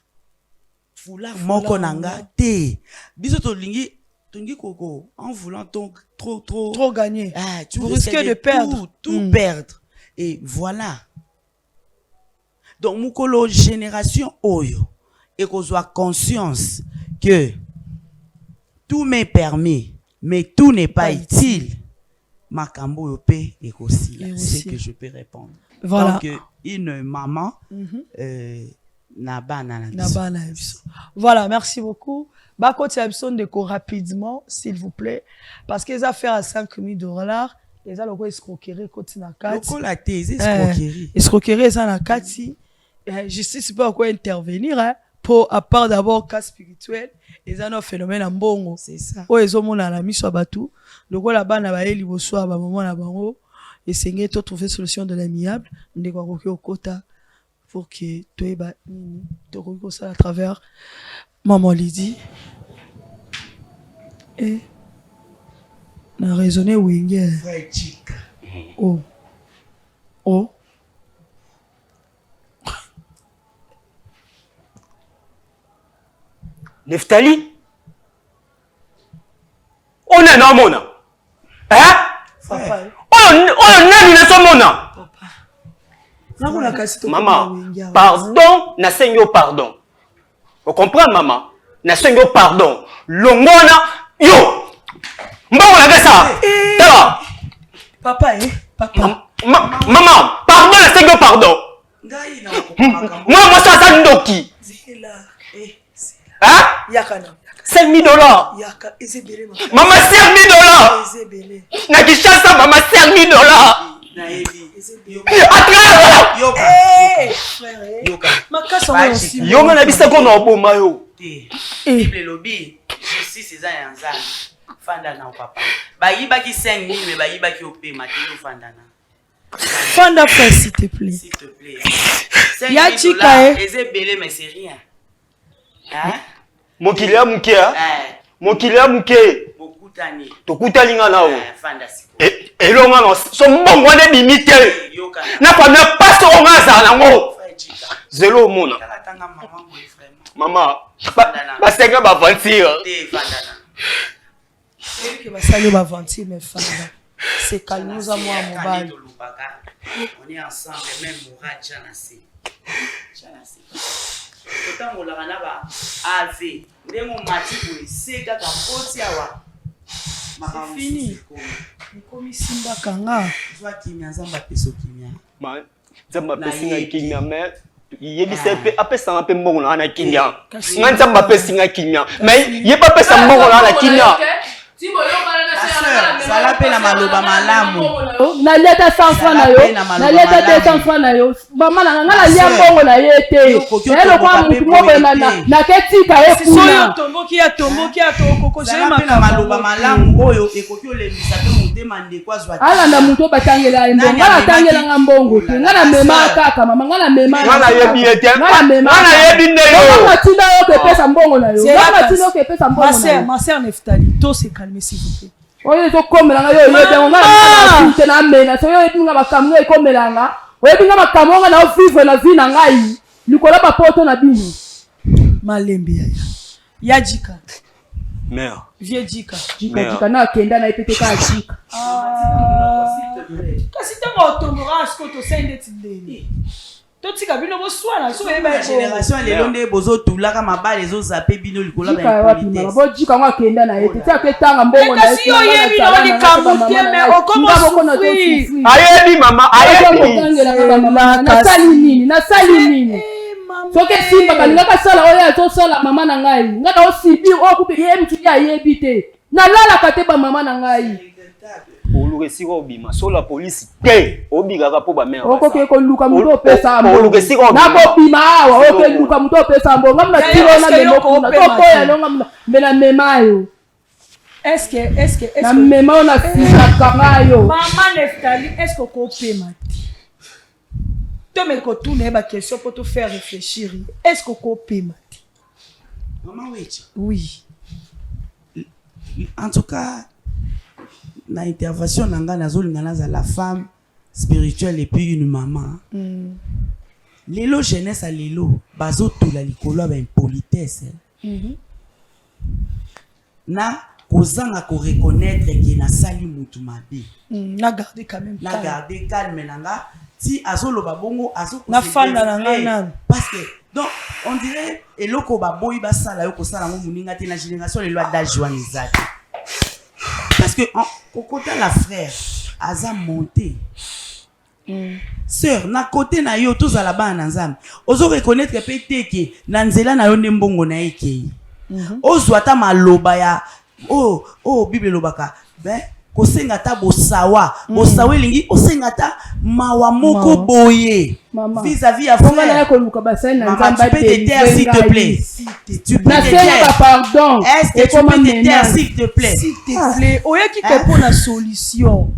foulard moko nanga te. Biso tolingi koko en voulant trop gagner. Ah, tu risques de perdre tout perdre. Et voilà. Donc, mukolo génération oyo, et qu'on soit conscience que tout m'est permis, mais tout n'est pas utile. Makambo yope et aussi, c'est que je peux répondre. Voilà. Donc, une maman, Voilà, merci beaucoup. Bako Tiabson déco rapidement, s'il vous plaît, parce que les affaires à 5 000 $, les a loko escroquerie côté na kati. Loko la thèse escroquerie. Escroquerie ça na kati. Justice peut encore intervenir, hein, pour à part d'abord cas spirituel et un phénomène en bongo. C'est ça. Oh ils ont mon la mise sur batou. Le quoi là-bas na ba eli boso ba moment na bango et seigneur to trouver solution de l'amiable ndeko ko au quota pour que toi ba to ko ça à travers maman Lydie et na raisonner winger. Oh. Neftali? On est non mona. Hein? Papa. On est non mona. Papa. Maman, pardon, na senyo pardon. Vous comprenez maman? Na senyo pardon. Longona yo. Mbongo na ça. Tala. Papa papa. Maman, pardon na senyo pardon. Moi ça ndoki. Hein? Yakana. $5,000. Yaka, maman, $5,000. Na Kinshasa, maman, $5,000. Yo na bisa ko na oboma yo. Bible lobby. Justice eza ya nzambe. Fanda na papa. Ba yibaki 5,000 mais ba yibaki opema te yo fanda na. Fanda frère s'il te plaît. S'il te plaît. $5,000 ezebele mais c'est rien. Hein? Mokili ya muke ha? Mokili ya muke. Bokutani. Tokutali nga nawo. Fanda siko. Elonga no so mbongo ne bimite. Na pa na paso onga za nango. Zelo mona. Mama, ba senga ba ventir. C'est que ba sali ba ventir mais Fanda. C'est calme à moi mon bal. On est ensemble même moral janasi. Autant on l'a ba ave ndemo mati ko iseka ka poti awa c'est fini nikomi simba kanga toi kimia nzamba peso kimia ma nzamba pesinga kimia mais yebisa pe apesa pe mbongo na kimia nga nzamba pesinga kimia mais yeba pesa mbongo na kimia ça l'appelle maloba malamu na leta 100 francs na yo na leta 200 francs na yo mama na ngala lia mbongo na yete elo kwa mutu moko na ketika ekuna soyo tomboki ya tokoko jema maloba malamu oyo ekoki olembisa pe mutema ndeko azwa ala na mutu batangela mbongo ngala tangela nga mbongo te ngala mema kaka mama ngala mema ngala yebi ete ngala yebi ne yo ngala tinda yo ke pesa mbongo na yo ngala tinda yo ke pesa mbongo na yo ma sœur Neftali to se calmer s'il vous plaît. Oyo tokomelanga yo yebe nga na na mena so yo ebinga makamwe ekomelanga oyebinga makamwe nga na vivre na vie na ngai likola ba poto na bino malembe ya jika mère vieux jika na kenda na epete ka jika kasi tango tombora asko to sende tindeni totika bino boswana so yeba génération lelo nde bozo tulaka mabale zo zape bino likola ba impolitesse bo jika ngo akenda na ete tia ketanga mbongo na kasi yo yebi na likambo te mais okomo souffrir ayebi mama ayebi na sali nini soki simba balingaka sala oyo azosala mama na ngai ngaka osibi okupi ye mtu ya yebi te nalalaka te bamama na ngai olukesika obima so la police te obikaka po bamere okoki koluka mutu opesa mbongo nakobima awa okeluka mutu opesa mbongo ngamuna tilona memokuna tokoya longa mbena memayo na mema oyo nafikaka ngayo mama Neftali est-ce que okopema te me kotuna eba question pour te faire réfléchir est-ce que okopema maman wechi oui en tout cas na intervention nanga nazolinga naza la femme spirituelle et puis une maman lelo jeunesse a lelo bazotola likolo ba impolitesse na kozanga ko reconnaître que na sali mutu mabe na garder quand même na garder calme nanga si azoloba bongo na fanda nanga parce que donc on dirait eloko baboyi basala yo kosala ngo muninga te na génération lelo d'âge wanizate. Parce que au côté la frère, aza monté. Sœur, na côté na yo tous à la bas nanzam. Ozo reconnaître que pété na nzela na yo ndembongo na eke. Ozo ata maloba ya Bible lobaka. Ben kosenga ta bosawa bosawa elingi osenga ta mawa moko boye vis-à-vis ya frère. Maman, tu peux te taire s'il te plaît. Tu peux te taire. Pardon. Est-ce que tu peux te taire s'il te plaît? S'il te plaît. Oya qui te pour la solution.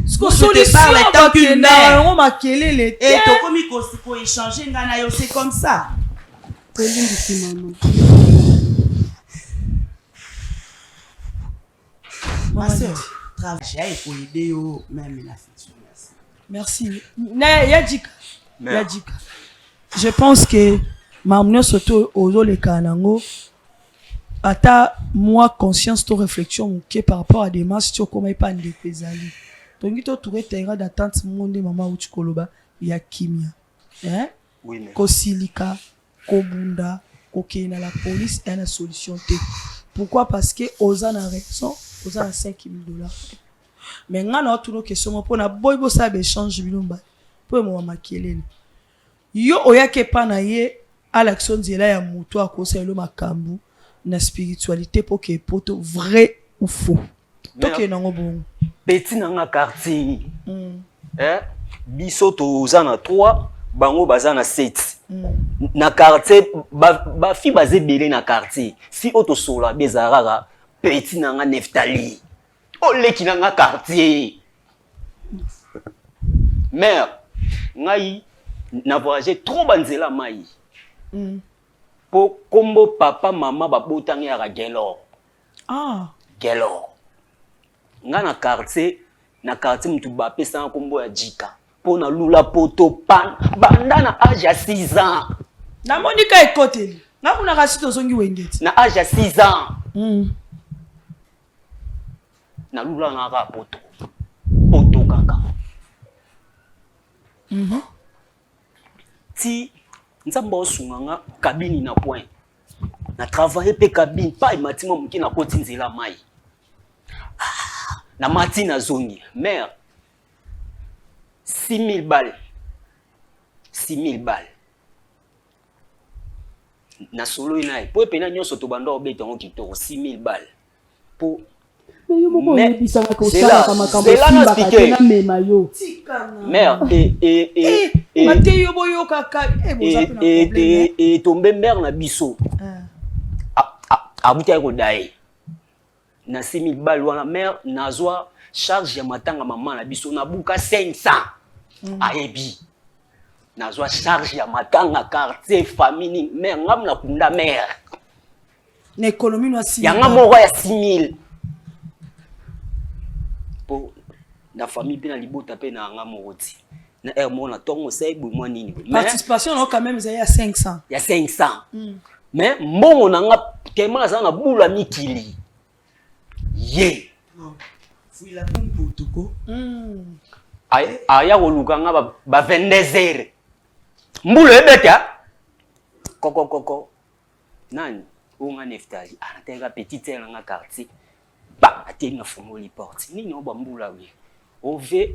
Ce que solution tant qu'une mère. On m'a kellé les et to komi ko échanger ngana yo c'est comme ça. Ma sœur, travaille pour aider yo même la future. Merci. Yadika. Je pense que m'amener surtout aux les canango ata moi conscience to réflexion que par rapport à des masses tu comment pas de pesali. Donc tu trouver terrain d'attente monde maman ou chikoloba ya kimia. Hein? Oui mais ko silika, ko bunda, ko kena la police et la solution te. Pourquoi? Parce que oza na raison, oza na $5,000. Mais ngana tout nos questions pour na boy bo ça échange bilomba. Pour moi makelele. Yo oyake pa na ye à l'action nzela ya mutu akosa elo makambu na spiritualité pour que poto vrai ou faux. Toke nango bon. Petit nanga quartier. Biso toza na 3, bango baza na 7. Na quartier ba fi bazé belé na quartier. Si auto sola bezarara petit nanga Neftali. Olé ki nanga quartier. Mère, ngai na voyagé trop banzela mai. Po kombo papa mama ba botangi ya Gelor. Ah, Gelor. Nga na quartier mutu ba pesa kombo ya Jika. Po na lula poto pan banda na âge ya 6 ans. Na monika ekoteli. Na kuna rasito zongi wengeti. Na âge ya 6 ans. Na lula na ka poto. Poto kaka. Ti nzamba osunganga kabini na point. Na travailler pe cabine pa imatima muki na koti nzela mai. Na mati na zongi. Mère 6,000 balles. 6,000 balles. Na solo inae. Po pena nyonso to banda obeta ngo kitoko 6,000 balles. Po mère et tomber mère na biso abuta ko dai na 6,000 balles wana mère nazwa charge ya matanga maman na biso na buka 500 ayebi nazwa charge ya matanga quartier famille mère ngam na kunda mère na économie no 6 yanga moko ya 6,000 pour la famille bien libota pe na ngamoti na mona tongo sai bu moi nini participation non quand même ya 500 ya 500 mais mbongo nanga kema za na bula mikili ye fuila kumputuko aya kolukanga ba 22h mbulu ebeta koko nani unga Neftali anateka petite elle nga quartier ba atenga fungoli porte nini oba mbula we ove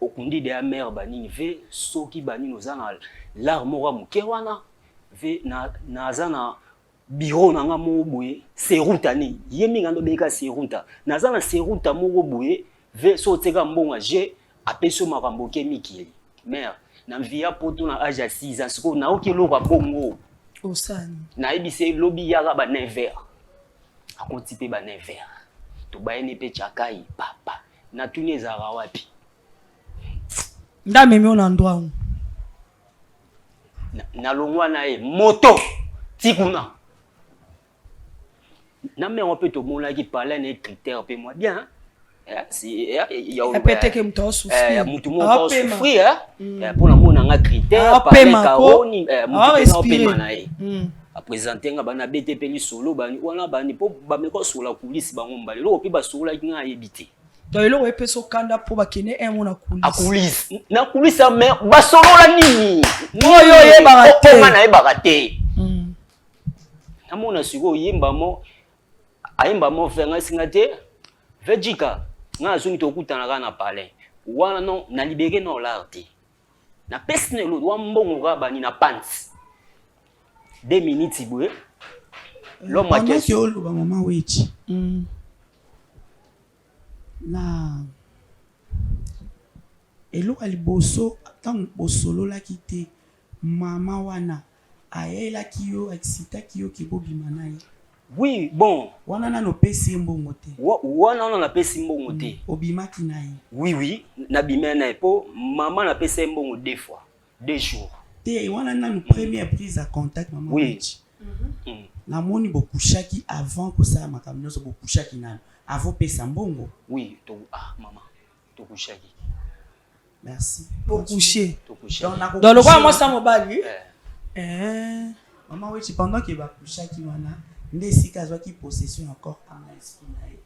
okundi de ya mère banini ve soki banini ozana l'armoire muke wana ve na zana bureau nanga mo boye seruta ni yemi ngando beka seruta na zana seruta mo boye ve so teka mbonga je apeso makambo ke mikili mère na via poto na âge 6 ans siko na okelo ba bongo osani na ebise lobby yaka ba 9h akonti pe ba 9h to bayene pe chakai papa na tuni ezara wapi nda meme on endroit na longwa na e moto tikuna na me on peut to mona ki parler na critère pe moi bien si ya peut-être que mto souffrir mutu mo souffrir pour na mona nga critère parler karoni mutu pe mana e a présenter nga bana BTP ni solo bani wana bani po ba meko sola kulisi bango mbale lo pe ba sola nga yebite donc lo we peso kanda po ba kene mona kulisi a kulisi na kulisa me ba solo la nini yo ye ba te mana e ba te na mona siko yemba mo ayemba mo fenga singate vejika nga azungi to kutana kana pale wana no na libéré no l'arti na pesne lo wa mbongo ga bani na pants 2 minutes bwe l'homme a question le maman wechi na eloko liboso ntango bosololaki te mama wana ayelaki yo akisitaki yo kebobima na ye. Oui, bon. Wana nano pesi mbongo te. Wana on a pesi mbongo te. Obimaki na ye. Oui, na bimé na po maman na pesi mbongo 2 fois, 2 jours. Te wana nano première prise à contact maman. Oui. Na moni bokushaki avant que ça makambo nyonso bokushaki nano. Avant pesa mbongo. Oui, maman. Tokushaki. Merci. Bokuché. Dans le quoi moi ça mobali. Maman oui, pendant que bakushaki wana nde sika zwaki possession encore en esprit na ye.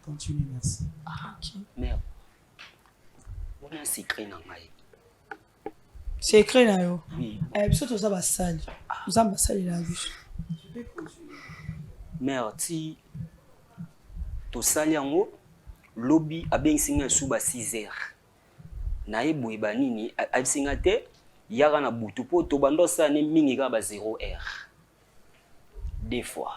Continue, merci. OK. Merde. On a un secret dans ngai. Secret na yo. Oui. Biso to za basali. Za basali la biso. Merci. To sali yango lobby abensinga suba 6h. Na ye boye banini abisinga te yaka na butu po to bando sa ne mingi ka ba 0h. 2 fois.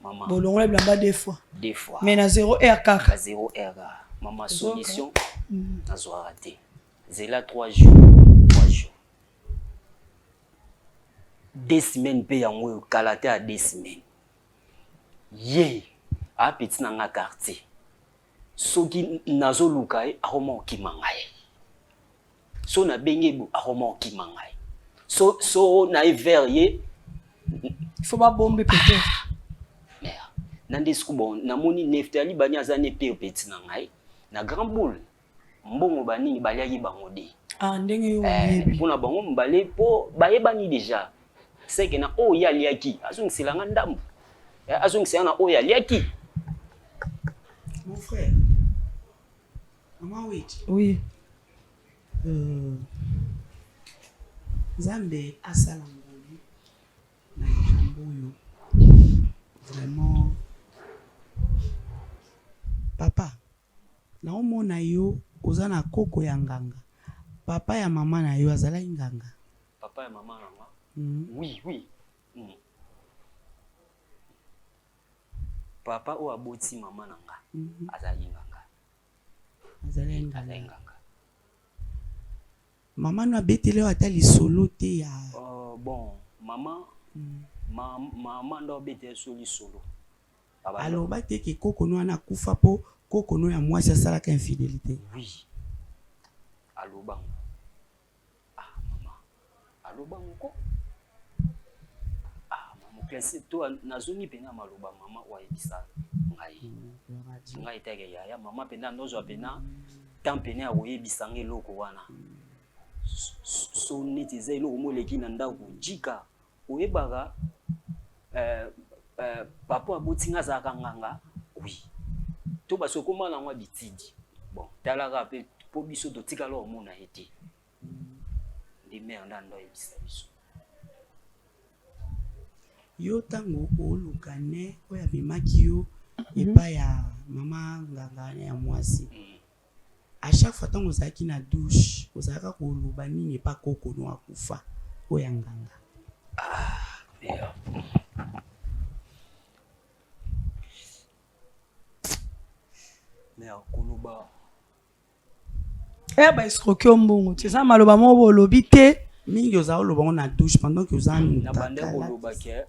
Maman. Bolongo le blamba 2 fois. 2 fois. Mais na 0h kaka. 0h. Maman solution. Na zo raté. Zela 3 jours. 3 jours. 2 semaines pe yango kalate à 2 semaines. Ye a petit na nga quartier. Soki nazo lukai ahoma okimanga ye. So na bengebu ahoma okimanga ye. So na hiver ye il faut pas bomber peut-être. Merde. Nande skubo na moni Neftali bani azane pe petit na ngai. Na grand boule. Mbongo bani baliaki bango de. Ah ndenge yo. Pona bango mbale po bayebani déjà. C'est que na o ya liaki azungiselanga ndambo. Azungiselanga na o ya liaki. Mon frère. Maman wait. Oui. Zambe asala ngoli na jamboyo. Vraiment papa na omona yo oza na koko ya nganga. Papa ya mama na yo azala nganga. Papa ya mama na Oui. Papa o aboti mama nanga. Azali nganga. Azali nganga. Mama no abetele ata lisolo te ya. Bon, mama ndo abetele soli solo. Aloba te ke koko no ana kufa po koko no ya mwasi asalaka infidélité. Oui. Aloba. Mama. Aloba ngoko. Principe to nazoni pena maloba mama wa ebisa ngai. Ngai tege ya mama pena ndozo pena tampena wa ebisa ngai loko wana. So netize loko moleki na ndako jika oyebaka papa abotinga za kanganga oui. To baso komana ngwa bitidi. Bon, talaka pe po biso to tika lo mona ete. Ndi merde ndo ebisa biso. Yo tango oluka ne oya bimaki yo epa ya mama nganga ya mwasi. À chaque fois tango ozaki na douche ozaka koloba nini pa koko no akufa oya nganga. Mais koloba ba escroquer mbongo c'est ça maloba mo bolobi te mingi oza oloba na douche pendant que oza na bande koloba ke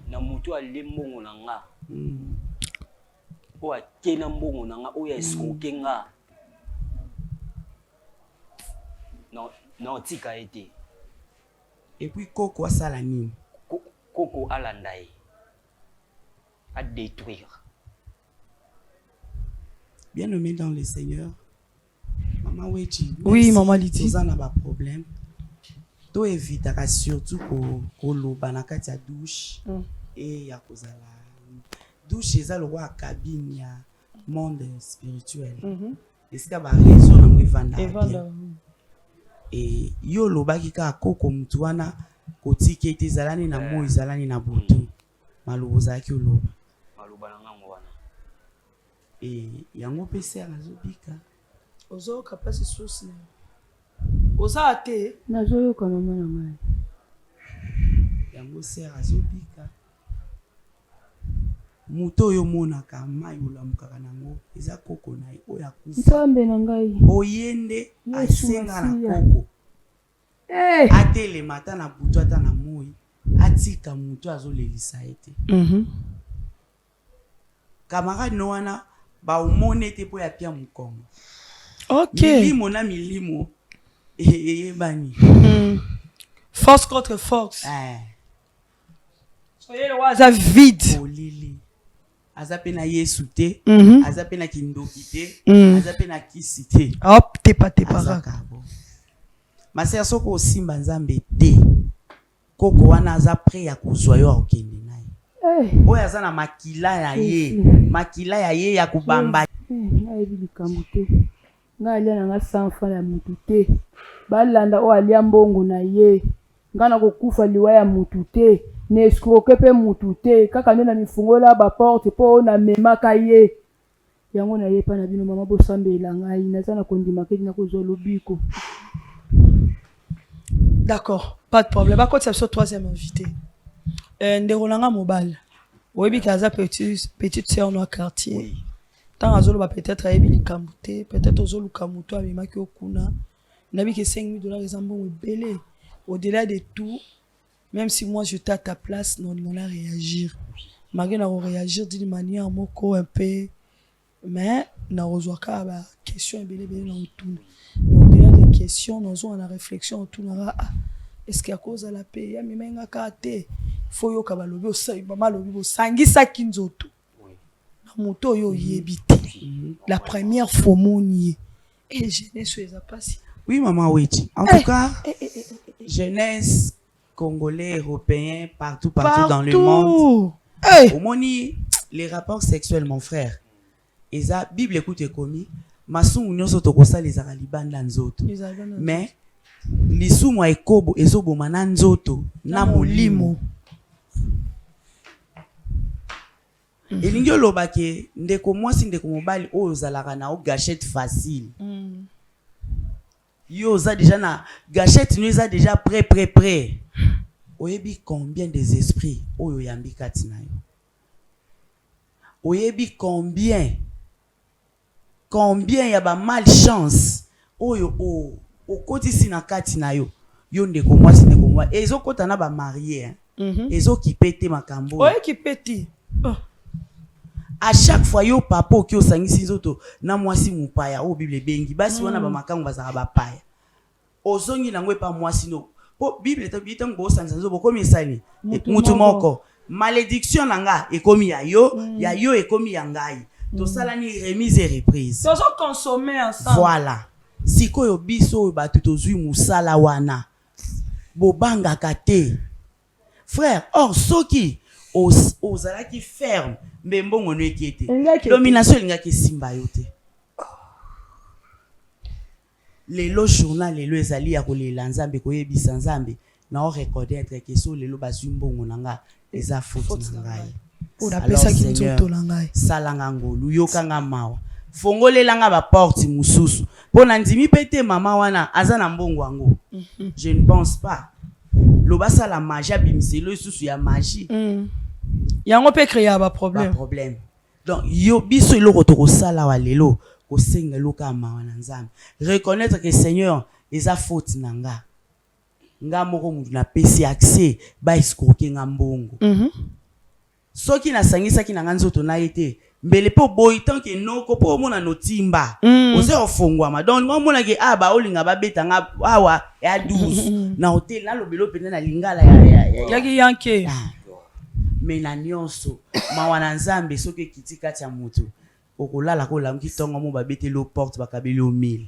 na mutu ale mbongo na nga o akena mbongo na nga o ya escroquer nga non tika ete et puis koko asala nini koko alanda ye à détruire. Bien-aimé dans le Seigneur, maman Wechi. Oui, maman Liti. Nous avons un problème. To évitera surtout ko loba na kati ya douche et ya kozala douche eza le roi cabine ya monde spirituel. Et c'est ba raison na mwivanda. Et yo lobaki ka koko mutu wana kotiki ete zalani na mo izalani na butu. Maloboza ki oloba. Maloba na ngango wana. Et yango pese azobika. Ozo kapasi source na. Oza ate nazoyoka mama na ngai. Yango sera azobika. moto oyo monaka mai olamukaka nango eza koko na ye oyo akufa nzambe na ngai oyende asenga na koko atelema ata na butu ata na moi atika moto azolelisa ye te camarade no wana baomone te mpo ya pia mokongo milimo na milimo eyebani force contre force soyele wa aza vide olili aza pe na yesu te aza pe na kindoki te aza pe na kisi te tepa masera soki osimba nzambe te koko wana aza pre ya kozwa yo akokende na ye oyo aza na makila ya ye ya kobamba nayebi likambo te ngai alia na nga sanfa ya mutu te balanda oyo alia mbongo na ye ngai na kokufa liwa ya mutu te na escroke mpe mutu te kaka nde na mifungola baporte mpo oyo namemaka ye yango na ye pa na bino mama bosambela ngai naza na kondima kedi na kozwa lobiko. D'accord, pas de problème. Par contre, c'est le troisième invité. Nderolanga mobile. Oui, Kaza petite sœur dans quartier. Tant azolo va peut-être aimer les kamute, peut-être azolo kamuto avec ma kiokuna. Nabi que $5,000 les ambons belé. Au-delà de tout, même si moi j'étais à ta place, non, on a réagir. Malgré n'a réagir d'une manière moko un peu, mais n'a reçoit qu'à la question belé dans tout. Mais au-delà des questions, nous avons la réflexion autour de est-ce qu'à cause de la paix, il y a un kate, faut yo kabalobi o sai mama lobi bo sangisa kinzoto. Na moto yo yebite. La première fois monier et jeunesse les a passé. Oui maman Wechi. En tout cas, jeunesse congolais, européen, partout dans le monde. Au moni les rapports sexuels mon frère. Et ça Bible écoute commis. Masungu nyonso tokosa les aralibanda nzoto. Mais lisumu ekobo ezoboma na nzoto na molimo. Elingi oloba ke ndeko mwasi ndeko mobali oyo ozalaka na o gâchette facile. Yo oza déjà na gâchette nous a déjà prêt. Oyebi combien des esprits oyo yambi kati na yo. Oyebi combien y a ba malchance oyo o kotisi na kati na yo yo ndeko mwasi ndeko mwa ezo kota na ba marié ezo kipete makambo oye kipeti à chaque fois yo papa oki osangisi nzoto na mwasi mupaya o bible bengi basi wana ba makango bazaka ba paya ozongi nango pa mwasi no po bible tabita ngo osangisa nzoto komi esali mutu moko malédiction nanga ekomi ya yo ekomi ya ngai. Tout ça là ni remise et reprise. Tous consommer ensemble. Voilà. Sikoyo biso ba tutozui musala wana. Bobanga kate. Frère, or soki ozala ki ferme mbongo no ekete. Domination linga ki simba yote. Lelo journal lelo ezali ya kolela nzambe koyebisa nzambe na o reconnaître que so lelo bazui mbongo nanga eza faute ngai. Pour appeler ça qui nzoto langai salanga ngolu yokanga mawa fongolelanga ba porte mususu pona ndimi pete mama wana aza na mbongo wango. Je ne pense pas lobasa la magie bimiselo susu ya magie yango peut créer ba problème. Donc yo biso eloko to kosala wa lelo ko senga loka mawa na nzambe reconnaître que Seigneur eza faute nanga nga moko mu na pesi accès ba escroquer nga mbongo. Soki na sangisa ki na nzoto na yete mbele po boy tant que noko po mona notimba oze ofongwa donc mona ke aba olinga ba beta nga awa ya 12 na hotel na lobelo pena na lingala ya yanke mena nyonso mawana nzambe soki kitika tia mutu okolala ko lamki tongo mo ba bete lo porte bakabeli o 1000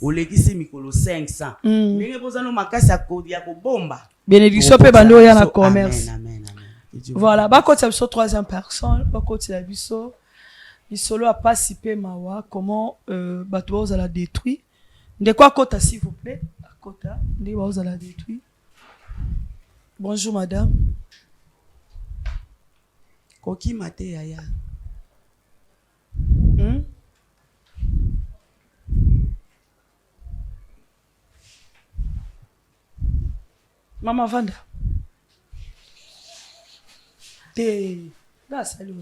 olekisi mikolo 500 ndenge bozano makasi ya ko bomba bénédiction pe bando ya na commerce. Amen. Voilà, bah quand c'est la troisième personne, bah quand c'est la biso, bisolo a participé mawa comment bateau vous la détruit. De quoi Kota s'il vous plaît, Kota, de quoi vous la détruit. Bonjour madame. Koki mate yaya. Maman Vanda. Là, salut.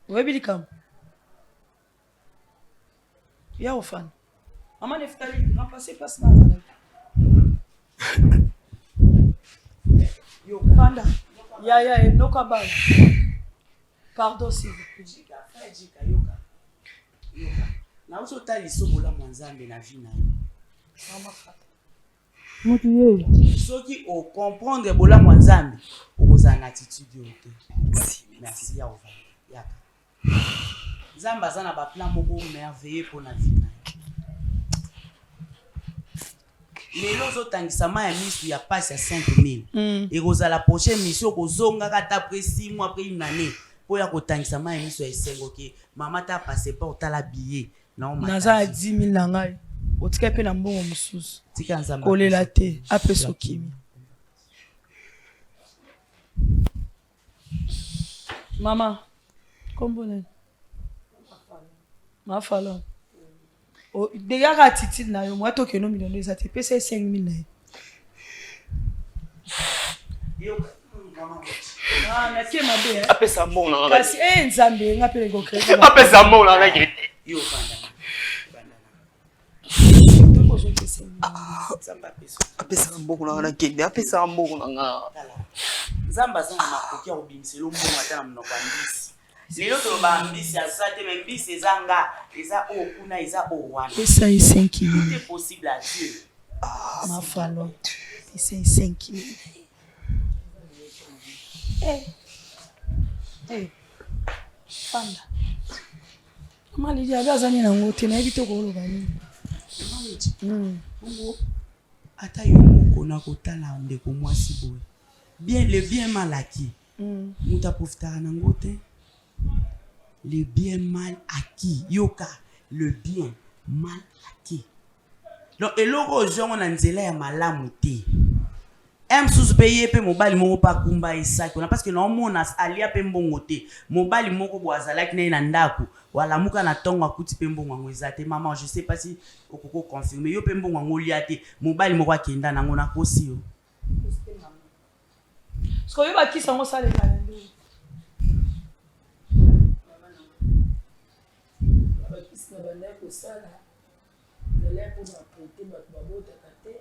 Ouais, Bilikam. Ya au fan. Maman Neftali, remplacez place là. Yo, panda. Ya, no kabal. Pardon, s'il vous plaît. Yoka. Na uso tali sobola mwanzambe na vie na yo. Mama fata. Mutu ye. Soki o comprendre bola mwanzambe, oza na attitude yote. Merci ya ova. Yaka. Zamba zana ba plan moko merveilleux pour la vie na yo. Lelo zotangisa ma ya misu ya passe ya 5000. Et oza la prochaine mission kozonga kata après 6 mois après une année. Pour ya kotangisa ma ya misu ya esengo ke mama ta passe pas otala billet. Non ma. Naza 10 000 nangai. Otika pe na mbongo mususu. Tika nzamba. Kolela te ape sokimi. Mama, combien? Ma fallo. Oh, déjà attitude na yo, moi to ke no million de ça te pèse 5000 na. Yo mama. Ah, na ke mabe. Apesa mbongo na. Kasi nzambe ngapele go créer. Apesa mbongo na ngiri. Yo banda. Apesa mbongo na ngana kende, apesa mbongo na nga. Zamba zana makoki ya obimiselo mbongo ata na mnoko ambisi. Lelo to ba ambisi asate me mbisi ezanga, eza okuna eza owana. Pesa 5000. Tout est possible à Dieu. Ma fallo. Pesa 5000. Panda. Mali dia bazani na ngote na ebito ko lo bani. Ata yo moko na kotala ndeko mwasi boye. Bien le bien mal acquis. Muta profitera na ngote. Le bien mal acquis. Yoka le bien mal acquis. Donc eloko jongo na nzela ya malamu te. Sous payer pe mobali moko pa kumba isaki on parce que na omona alia pe mbongo te mobali moko boazalaki na ndako wala muka na tongo akuti pe mbongo ngo ezate maman je sais pas si okoko confirmer yo pe mbongo ngo lia te mobali moko akenda nango na kosi yo sko yo ba kisa ngo sale na ndo ba kisa na banda ko sala de l'air pour na porter ba babota kate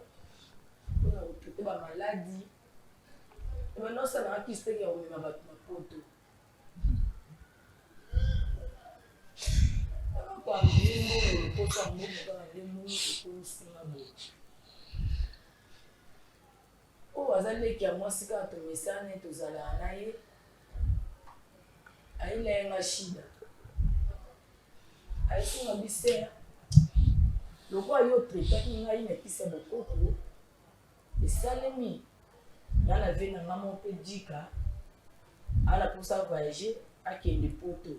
pour na porter ba maladie et maintenant ça na kisa ki o mema ba poto kwa mbingo ko kwa mbingo kwa ndemu ko sina bo o azale ki amwasika to mesane to zala naye ailenga shida aisunga bisera loko yo tretaki ngai na kisa bokoko esalemi nana vena ngamo pe jika ala posa voyager akende poto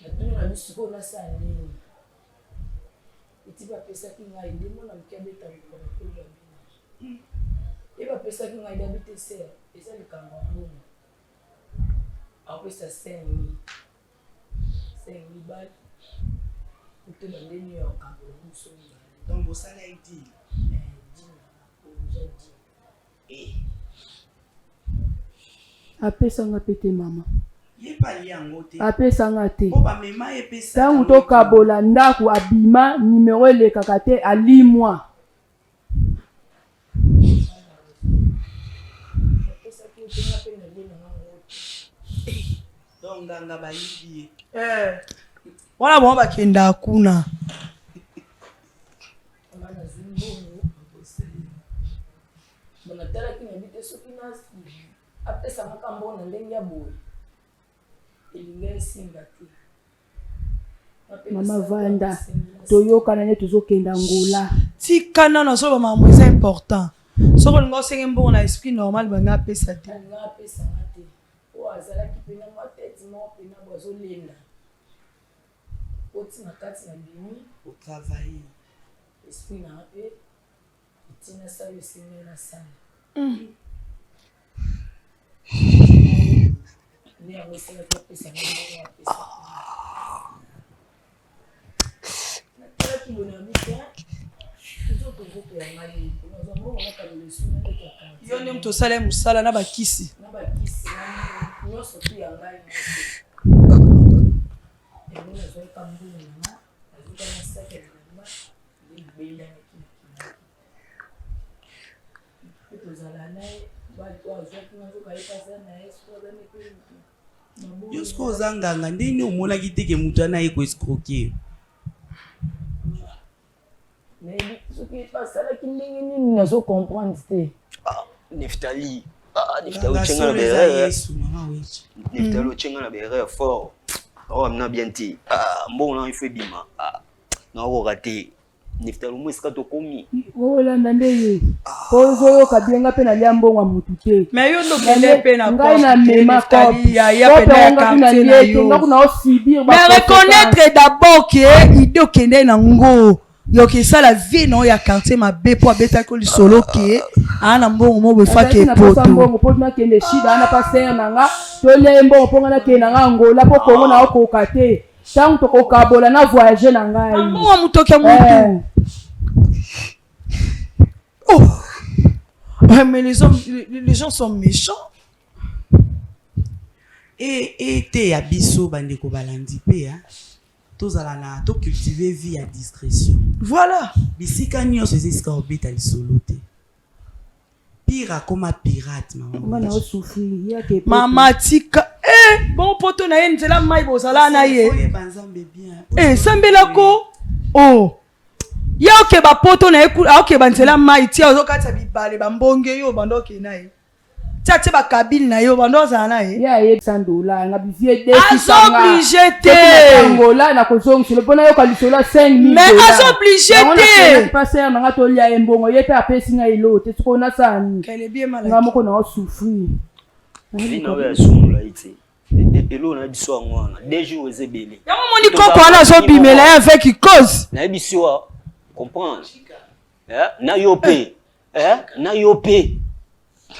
na tuna na bisuko na sani itiba pesa ki ngai ndimo na mkabeta ko ba ko bina eba pesa ki ngai dabite ser esa likambo ngomo apesa 5000 bal pour te donner un cambo muso donc ça l'a dit apesanga pete mama yepali yango te apesanga te o ba mema epesa tangu tokabola ndako abima numéro elekaka te alimwa donc nganga ba yibi wana bon bakenda kuna bana tala kini bite soki na apesa makambo na ndenge ya boye elinga singa te mama vanda toyokana ne tozokenda ngola tikana na so ba mambo c'est important so ko ngo senge mbongo na esprit normal ba nga pesa te nga pesa te o azala ki pena ma tête mo pena bozo lenda oti na kati na bimi au travail esprit na pe tina sa yo singa na sana ni amo sala ko pesa ngo pesa na tala ki bona mita yo nde mtu osala musala na bakisi Yosko ozanganga ndeni omonaki te ke mutu anaye koescroquer. soki basalaki ndenge nini nazo comprendre te. Neftali ochenga na berere. Neftali ochenga na berere fort. Oh amna bien ti. Mbona il faut bima. Na ko raté. Neftali mo eska to komi. Olanda ndeye. Pozo yo kabienga pe na liambo wa mutu te. Mais yo no kende pe na ngai na mema Neftali ya pe na quartier na yo. Mais reconnaître d'abord que ido kende na ngo. Yo ke ça la vie non ya quartier ma be po abeta ko li solo ke ana mbongo mo be fa ke poto. Mbongo po na kende shida ana pa ser nanga. To lembo po na kende nanga ngola po ko na okoka te. Tant to ko kabola na voyager na ngai. Mo mutoke mutu. Oh. Mais les gens sont méchants. Et te ya biso bande ko balandi pe hein. Tozala na to cultiver vie à discrétion. Voilà. Bisika nyonso ezisika obeta lisolo te. Pira comme pirate maman. Na souffrir ya ke Mama tika bon poto na ye nzela mai bozala na ye. Sambela ko. Oh. Ya oke ba poto na ye oke ba nzela mai tia ozokata bibale ba mbonge yo bandoke na ye. Tati ba kabine na yo bando za na ye. Ya ye $100 nga bisie de obligé te. Angola na kozong sur le bona yo kalisola 5000. Mais obligé te. Passer na to lia embongo yete apesi nga ilo te siko na sani. Kele bien malade. Nga moko na souffrir. Vina we asumula ite. Elo na biso ngwana. 2 jours ezebele. Ya moni koko ana zo bimela avec cause. Na biso comprendre. Na yope. Na yope.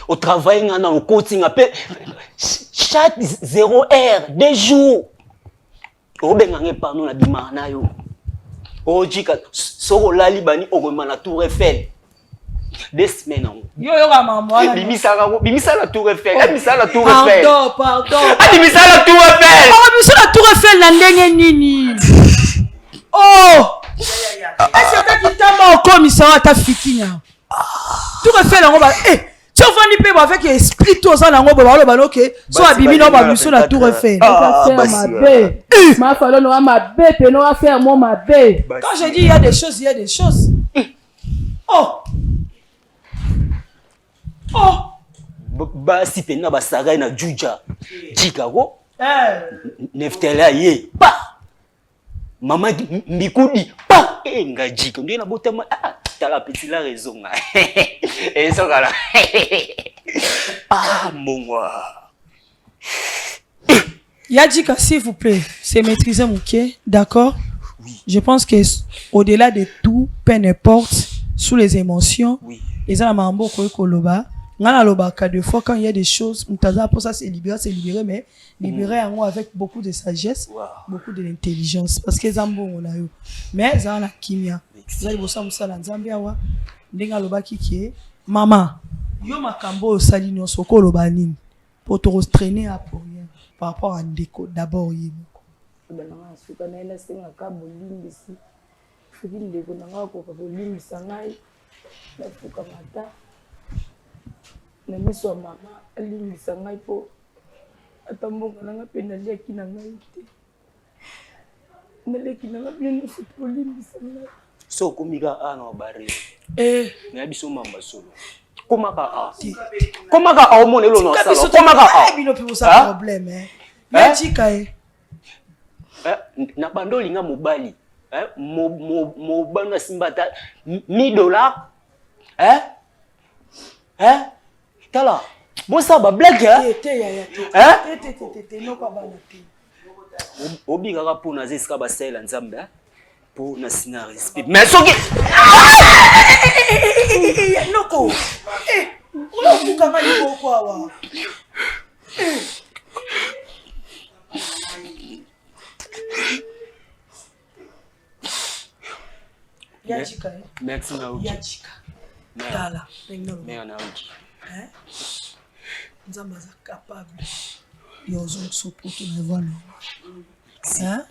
Au travail, on a un coaching appelé chaque 0 heure, 2 jours. On a pas nous la bimana yo. Oh jika soro la libani na Tour Eiffel. 2 semaines. Yo maman. Bimisa la Tour Eiffel. Bimisa la Tour Eiffel. Pardon. Bimisa la Tour Eiffel. Bimisa la Tour Eiffel na ndenge nini? Oh. Est-ce que tu t'as au commissariat ta fikinya? Tour Eiffel on va tu vas ni payer avec esprit tout ça nango ba lo ok so abimi no ba biso na Tour Eiffel. Ma fallo no ma be pe no faire mon ma be. Quand je dis il y a des choses, il y a des choses. Oh. Ba si pe na ba saga na Juja. Chicago. Neftela ye. Pa. Mama mbikudi pa ngajiko ndio na botama tala petit la raison et ça là mongwa Yadjika s'il vous plaît c'est maîtriser mon pied d'accord oui. Je pense que au-delà de tout peu importe sous les émotions oui. Et ça m'a beaucoup koloba ngana loba ka de fois quand il y a des choses mtaza pour ça c'est libérer mais libérer en moi avec beaucoup de sagesse beaucoup de l'intelligence parce que zambo on a eu mais ça na kimia zali bosa musala nzambe awa ndenga loba kiki mama yo makambo osali nyonso ko loba nini pour te restrainer à pour rien par rapport à ndeko d'abord yimo bananga suka na ina singa ka bolindi si fuki ndeko nanga ko bolindi sangai na fuka mata na miso mama alindi sangai po atambonga nanga pe na leki na ngai te na leki nanga bien no bolindi sangai so komika ana bare na biso mamba solo komaka o monelo no sala komaka bino pe ça problème yachika na bando linga mobali mo banga simbata $1000 tala bosa ba blague te no ka bana te obiga ka pona zeska ba sela nzambe pour na sina respect mais soki noko ulo kukanga liko kwa wa yachika merci na uji yachika tala mais na uji nzamba za capable Yozo poto na voilà.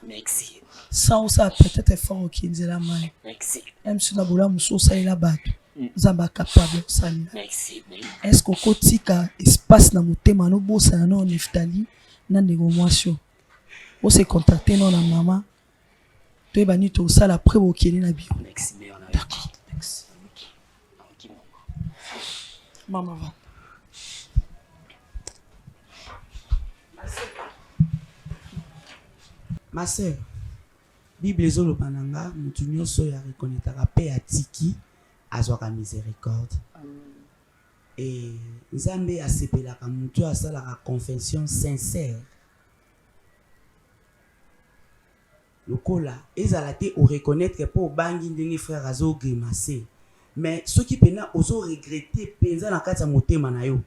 Merci. Sans ça peut-être fort au kinzela mai. Merci. Même si na bola muso ça ila bato. Zamba capable ça. Merci. Est-ce que kotika espace na motema no bosa na no Neftali na négociation. On s'est contacté non na maman. Tu es banni tout ça la pré au kini na bio. Merci. D'accord. Merci. Maman va. Ma sœur, Bible ezolo bananga mutu nyonso ya reconnaîtra pe atiki azwaka miséricorde. Et Nzambe asepelaka mutu asalaka confession sincère. Lokola ezala te o reconnaître po bangi ndenge frère azo grimacer. Mais ce qui pena ozo regretter penza na kati ya motema na yo.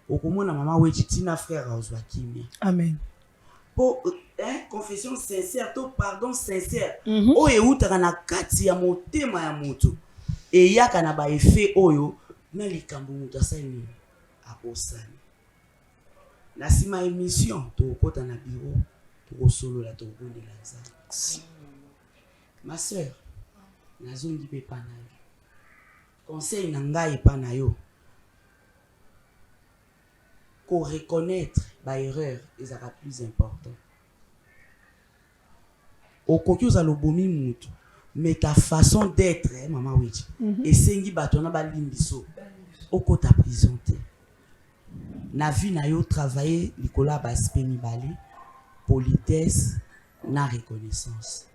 Okomona mama wechi tina frère azwa kimia. Amen. Pour confession sincère, to pardon sincère. Oyo utaka na kati ya motema ya moto. E yaka na ba effet oyo na likambo moto asani akosani. Na sima émission to kota na bureau to solo la to bondela za. Ma sœur, nazongi pe pa na yo. Conseil na ngai pa na yo. Ko reconnaître ba erreur ezaka plus important. Okoki ozalo bomi mutu, mais ta façon d'être, maman Witch, esengi bato na ba limbiso. Okota prison te. Na vie na yo travailler likola ba aspect mibale, politesse na reconnaissance.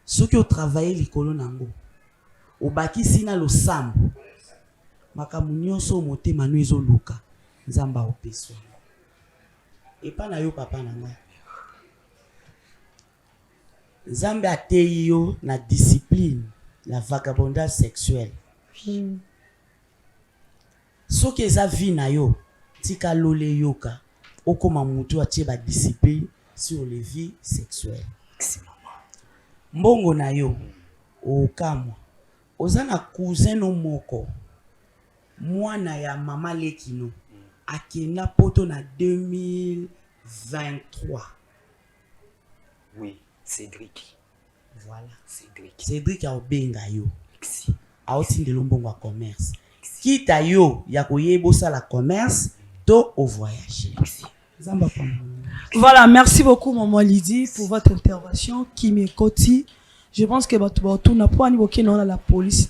Soki o travailler likolo nango, obaki sina lo sambo. Makamu nyonso motema no ezoluka. Nzamba opeswa. Et pas na yo papa na nga. Nzambe atei yo na discipline, la vagabondage sexuelle. Soki eza vie na yo, tika lole yoka, okoma mutu atie ba discipline sur les vies sexuelles. Mbongo na yo, okamwa. Ozana cousin no moko. Mwana ya mama lekino. Akena poto na 2023. Oui, Cédric. Voilà. Cédric. Cédric a obenga yo. A aussi de lombongo à commerce. Kita yo ya koyebosa la commerce to au voyage. Voilà, merci beaucoup maman Lydie pour votre intervention qui m'écoute. Je pense que tout n'a pas niveau qui non la police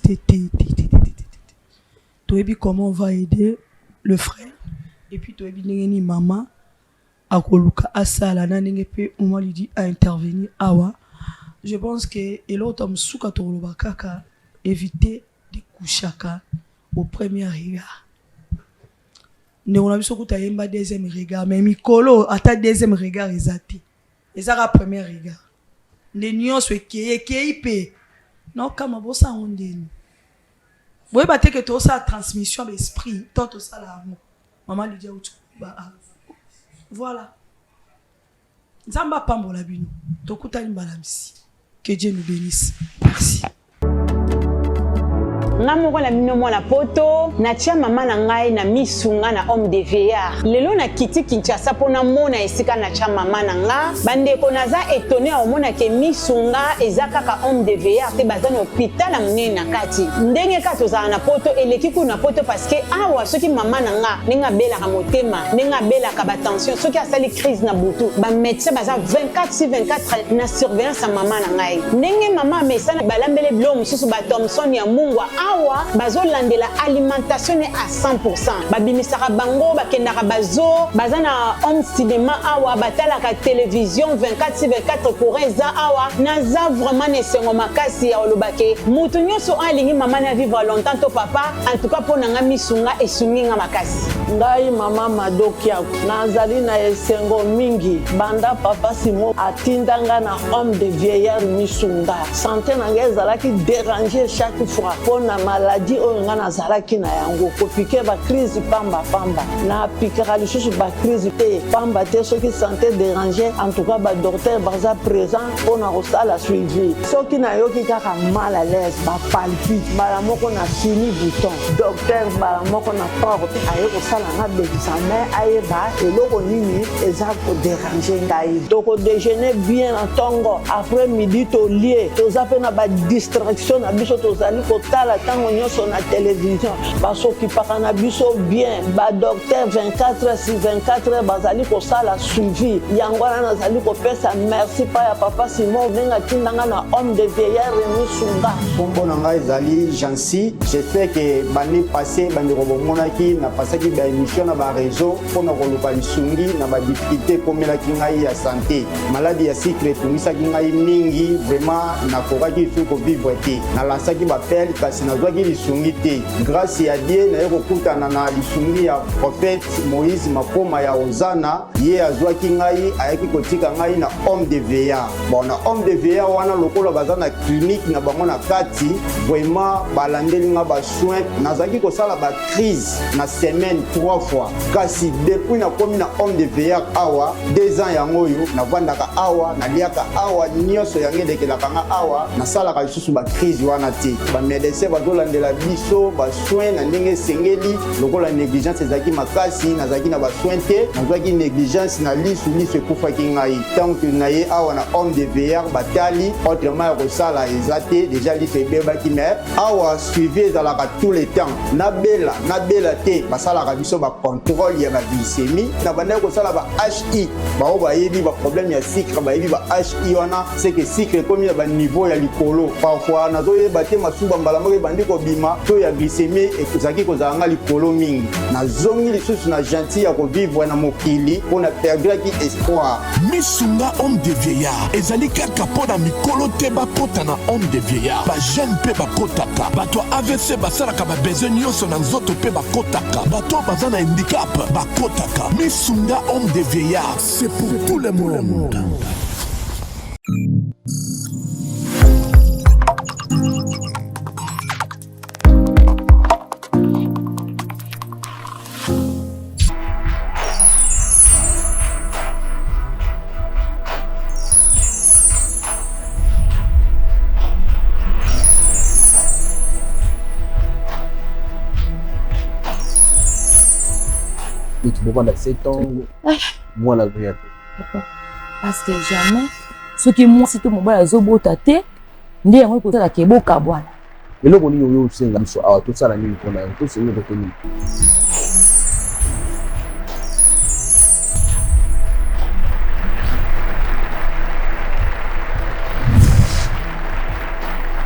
comment on va aider le frère. Et puis tu as dit maman à koluka asala na ndenge pe maman lui dit à intervenir awa. Je pense que et l'autre msuka to kaka éviter de couchaka au premier regard. Ne on a vu soko ta yemba deuxième regard mais mikolo ata deuxième regard ezati. Ezaka premier regard. Les nuances qui pe non kama bosa ondeni. Vous voyez que tout ça transmission d'esprit, tout ça là. Maman lui dit voilà. Nzamba pambola bino. Tokuta mbalamisi. Que Dieu nous bénisse. Merci. Ngamoko na mino mwana poto na tia mama na ngai na misunga na homme de veillard lelo na kiti Kinshasa pona mona esika na tia mama na nga bandeko naza étonné au mona ke misunga ezaka ka homme de veillard te bazana hôpital na munene na kati ndenge ka tozala na poto eleki ku na poto parce que awa soki mama na nga ninga bela ka motema ninga bela ka ba tension soki asali crise na butu ba médecin baza 24/24 na surveillance ya mama na ngai ndenge mama mesana balambele blo mususu ba Thomson ya mungwa awa bazolandela alimentation à 100%. Babimisaka bango bakendaka bazo bazana home cinéma awa batalaka télévision 24/24 pour eza awa naza vraiment nesengo makasi ya olobake mutu nyonso alingi mama na vivre longtemps to papa en tout cas pour nanga misunga esunginga makasi ngai mama madokia nazali na esengo mingi banda papa Simon atindanga na homme de vieillard misunga santé nanga ezalaki déranger chaque fois pona na maladie oyo nga nazalaki na yango kopike bacrise pamba na pikaka lisusu bacrise te pamba te soki santé déranger en tout cas badocteur baza présent mpona kosala suivi soki nayoki kaka mal à l'aise bapalpite mbala moko na fini bouton docteur mbala moko na port te aye kosala nga baexamen ayeba eloko nini eza kodéranger ngai tokodéjeuner bien na ntongo après midi tolie toza mpe na badistraction na biso tozali kotala ntango nyonso na télévision basokipaka na biso bien badocteur 24/24 bazali kosala suivi yango wana nazali kopesa merci pa ya papa Simon ndenge atindanga na homme de vieillard Rémi Sunga kombo na ngai ezali Jansi j'espère que bani passé bandeko bomonaki na pasaki ba émission na ba réseau mpona koluka lisungi na ba difficulté komelaki ngai ya santé maladie ya sucre etungisaki ngai mingi vraiment nakokaki su kovivre te nalansaki bapele kasi nazwaki lisungi te grâce ya Dieu naye kokutana na lisungi ya prophète Moïse makoma ya Ozana ye azwaki ngai ayaki kotika ngai na homme de veillard bon na homme de veillard wana lokola baza na clinique na bango na kati vraiment balandeli nga ba soin nazaki kosala ba crise na semaine 3 fois kasi depuis nakomi na homme de veillard awa 2 ans yango oyo navandaka awa naliaka awa nyonso yango elekelaka nga awa nasalaka lisusu ba crise wana te bamédecin bazolandela biso basoin na ndenge esengeli lokola négligence ezalaki makasi nazalaki na basoin te nazwaki négligence na lisu ekufaki ngai ntango na ye awa na homme de veillard batali autrement ya kosala eza te déjà lisu ebebaki mais awa suivi ezalaka tout le temps nabela te basalaka biso bacontrôle ya baglycémie na bandaki kosala ba HI bao bayebi baproblème ya sucre bayebi ba HI wana c'est que sucre ekomi na baniveau ya likolo parfois nazoyeba te masuba mbala moko ebandi kobima to ya glycémie ekozalaki kozala nga likolo mingi nazongi lisusu na gentil ya kovivre na mokili mpona perdraki espoir misunga homme de vieillard ezali kaka mpo na mikolo te bakota na homme de vieillard bajeune mpe bakotaka bato AVC basalaka babesoin nyonso na nzoto mpe bakotaka bato baza na handicap bakotaka misunga homme de vieillard c'est pour tout le monde. Dans 7 ans, moi la vie. Parce que jamais, ce qui moi si tout mon bas zobo tate, ndi yango ko tala keboka bwana. Eloko ni yo yo senga so awa to sala ni ko na to se yo ko ni.